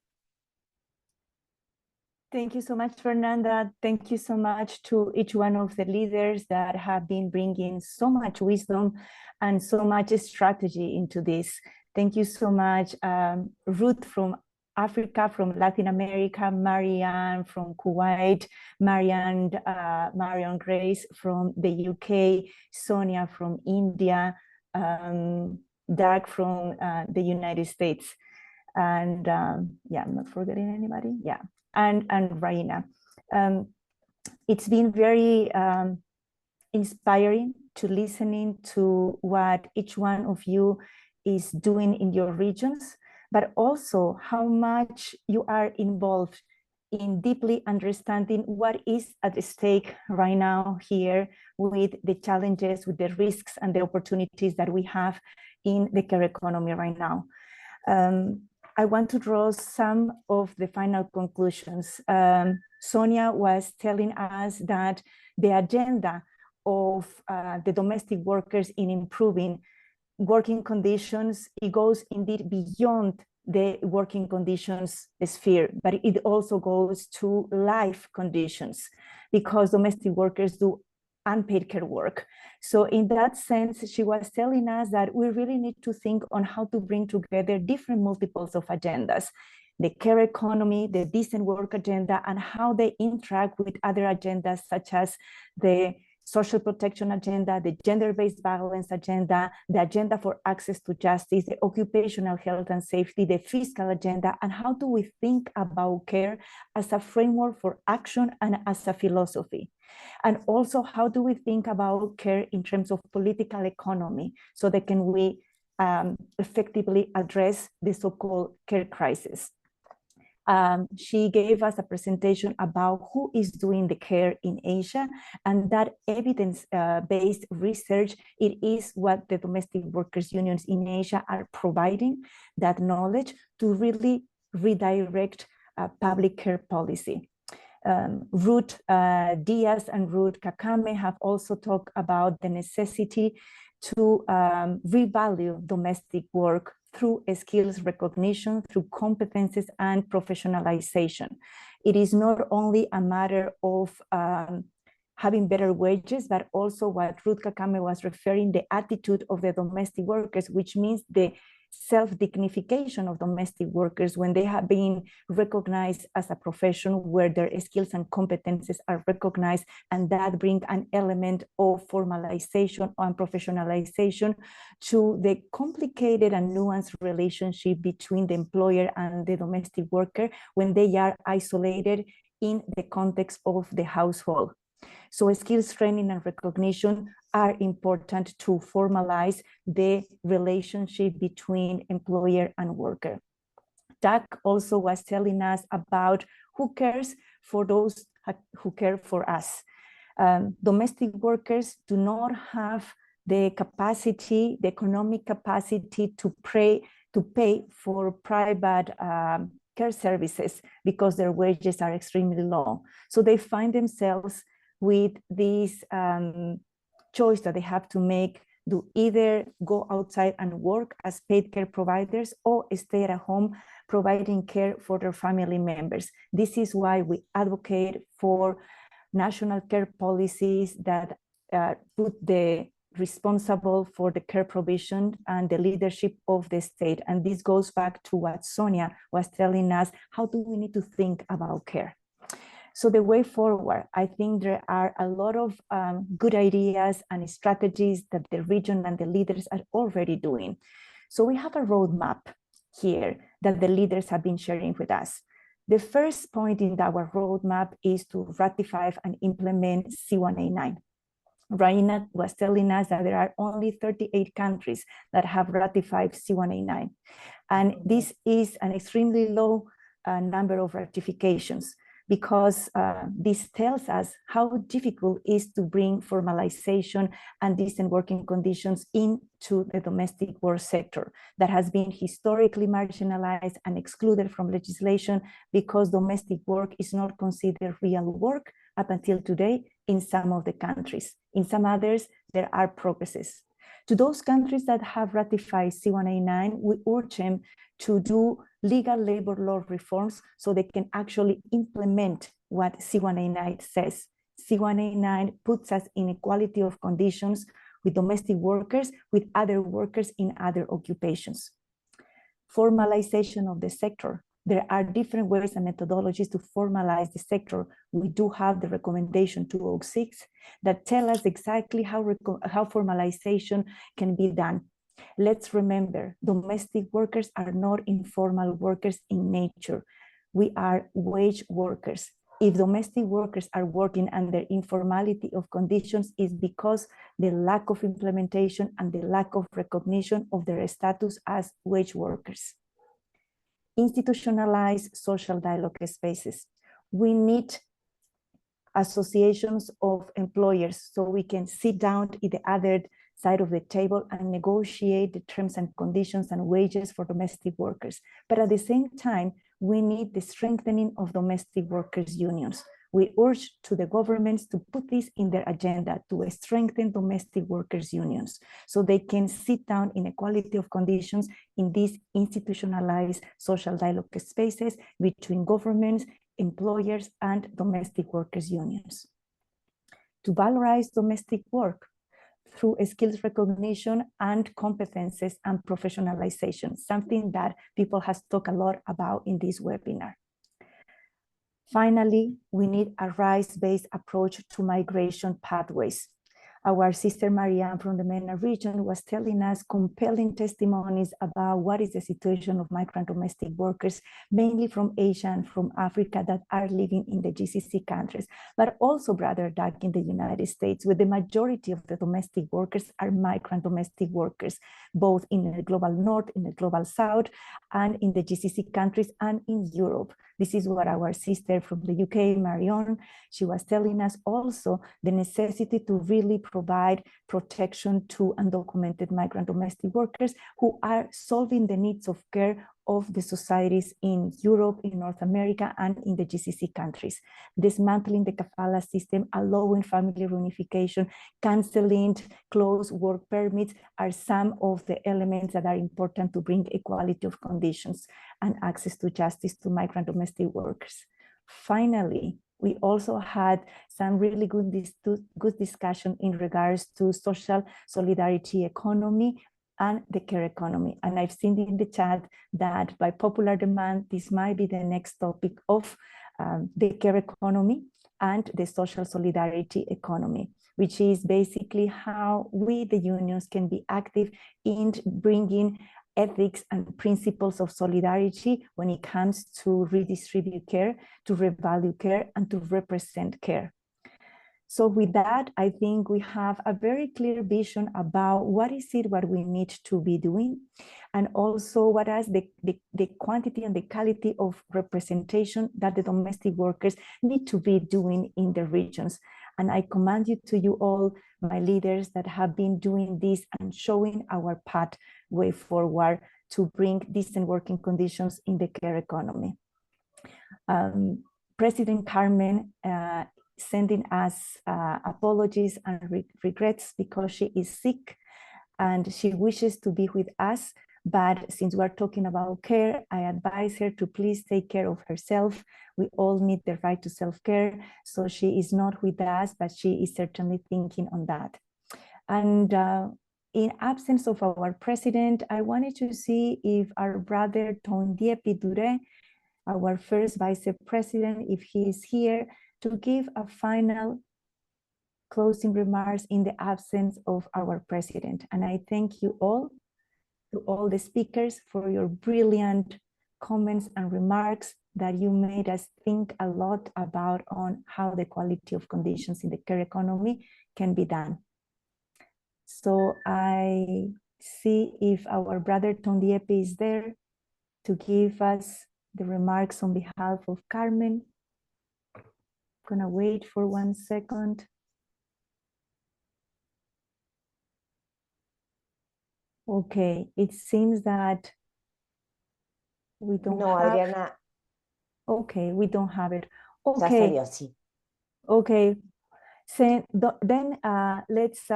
Thank you so much, Fernanda. Thank you so much to each one of the leaders that have been bringing so much wisdom and so much strategy into this. Thank you so much, Ruth from Africa, from Latin America, Marianne from Kuwait, Marion Grace from the UK, Sonia from India, Doug from the United States. And yeah, I'm not forgetting anybody. Yeah. And Raina. It's been very inspiring to listening to what each one of you is doing in your regions, but also how much you are involved in deeply understanding what is at stake right now here with the challenges, with the risks and the opportunities that we have in the care economy right now. I want to draw some of the final conclusions. Sonia was telling us that the agenda of the domestic workers in improving working conditions, it goes indeed beyond the working conditions sphere, but it also goes to life conditions, because domestic workers do unpaid care work. So in that sense, she was telling us that we really need to think on how to bring together different multiples of agendas, the care economy, the decent work agenda, and how they interact with other agendas such as the social protection agenda, the gender-based violence agenda, the agenda for access to justice, the occupational health and safety, the fiscal agenda, and how do we think about care as a framework for action and as a philosophy. And also, how do we think about care in terms of political economy so that can we effectively address the so-called care crisis. She gave us a presentation about who is doing the care in Asia, and that evidence-based research, it is what the domestic workers unions in Asia are providing, that knowledge to really redirect public care policy. Ruth Diaz and Ruth Kakame have also talked about the necessity to revalue domestic work through skills recognition, through competences and professionalization. It is not only a matter of having better wages, but also what Ruth Kakame was referring, the attitude of the domestic workers, which means the self-dignification of domestic workers when they have been recognized as a profession where their skills and competences are recognized, and that brings an element of formalization and professionalization to the complicated and nuanced relationship between the employer and the domestic worker when they are isolated in the context of the household. So skills training and recognition are important to formalize the relationship between employer and worker. Doug also was telling us about who cares for those who care for us. Domestic workers do not have the capacity, the economic capacity to pay for private care services because their wages are extremely low. So they find themselves with this choice that they have to make, to either go outside and work as paid care providers or stay at home providing care for their family members. This is why we advocate for national care policies that put the responsible for the care provision and the leadership of the state. And this goes back to what Sonia was telling us, how do we need to think about care? So the way forward, I think there are a lot of good ideas and strategies that the region and the leaders are already doing. So we have a roadmap here that the leaders have been sharing with us. The first point in our roadmap is to ratify and implement C189. Raina was telling us that there are only 38 countries that have ratified C189. And this is an extremely low number of ratifications, because this tells us how difficult it is to bring formalization and decent working conditions into the domestic work sector that has been historically marginalized and excluded from legislation because domestic work is not considered real work up until today in some of the countries. In some others, there are progresses. To those countries that have ratified C189, we urge them to do legal labor law reforms so they can actually implement what C189 says. C189 puts us in equality of conditions with domestic workers, with other workers in other occupations. Formalization of the sector. There are different ways and methodologies to formalize the sector. We do have the recommendation 206 that tell us exactly how formalization can be done. Let's remember, domestic workers are not informal workers in nature. We are wage workers. If domestic workers are working under informality of conditions, it's because the lack of implementation and the lack of recognition of their status as wage workers. Institutionalized social dialogue spaces. We need associations of employers so we can sit down at the other side of the table and negotiate the terms and conditions and wages for domestic workers. But at the same time, we need the strengthening of domestic workers' unions. We urge to the governments to put this in their agenda to strengthen domestic workers' unions so they can sit down in equality of conditions in these institutionalized social dialogue spaces between governments, employers, and domestic workers' unions. to valorize domestic work through skills recognition and competences and professionalization, something that people has talked a lot about in this webinar. Finally, we need a rights-based approach to migration pathways. Our sister Marianne from the MENA region was telling us compelling testimonies about what is the situation of migrant domestic workers, mainly from Asia and from Africa, that are living in the GCC countries, but also, Brother Doug, in the United States, where the majority of the domestic workers are migrant domestic workers, both in the global north, in the global south, and in the GCC countries and in Europe. This is what our sister from the UK, Marion, she was telling us also the necessity to really provide protection to undocumented migrant domestic workers who are solving the needs of care of the societies in Europe, in North America, and in the GCC countries. Dismantling the kafala system, allowing family reunification, canceling closed work permits are some of the elements that are important to bring equality of conditions and access to justice to migrant domestic workers. Finally, we also had some really good discussion in regards to social solidarity economy and the care economy. And I've seen in the chat that by popular demand, this might be the next topic of the care economy and the social solidarity economy, which is basically how we, the unions, can be active in bringing ethics and principles of solidarity when it comes to redistribute care, to revalue care, and to represent care. So with that, I think we have a very clear vision about what we need to be doing, and also what is the quantity and the quality of representation that the domestic workers need to be doing in the regions. And I commend you all, my leaders that have been doing this and showing our pathway forward to bring decent working conditions in the care economy. President Carmen sending us apologies and regrets because she is sick and she wishes to be with us. But since we're talking about care, I advise her to please take care of herself. We all need the right to self-care. So she is not with us, but she is certainly thinking on that. And in absence of our president, I wanted to see if our brother Tondiepi Dure, our first vice president, if he is here to give a final closing remarks in the absence of our president. And I thank you all, to all the speakers, for your brilliant comments and remarks that you made us think a lot about on how the quality of conditions in the care economy can be done. So I see if our brother Tondiepi is there to give us the remarks on behalf of Carmen. I'm gonna wait for 1 second. Okay, it seems that we don't have.
Adriana.
Okay, we don't have it.
Ya
Okay.
salió, sí.
Okay. So then let's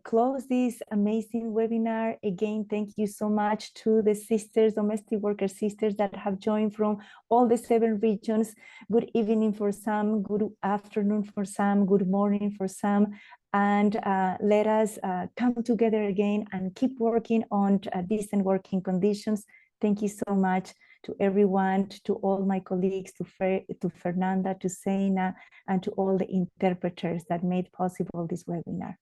close this amazing webinar. Again, thank you so much to the sisters, domestic worker sisters that have joined from all the 7 regions. Good evening for some, good afternoon for some, good morning for some. And let us come together again and keep working on decent working conditions. Thank you so much to everyone, to all my colleagues, to Fernanda, to Seina, and to all the interpreters that made possible this webinar.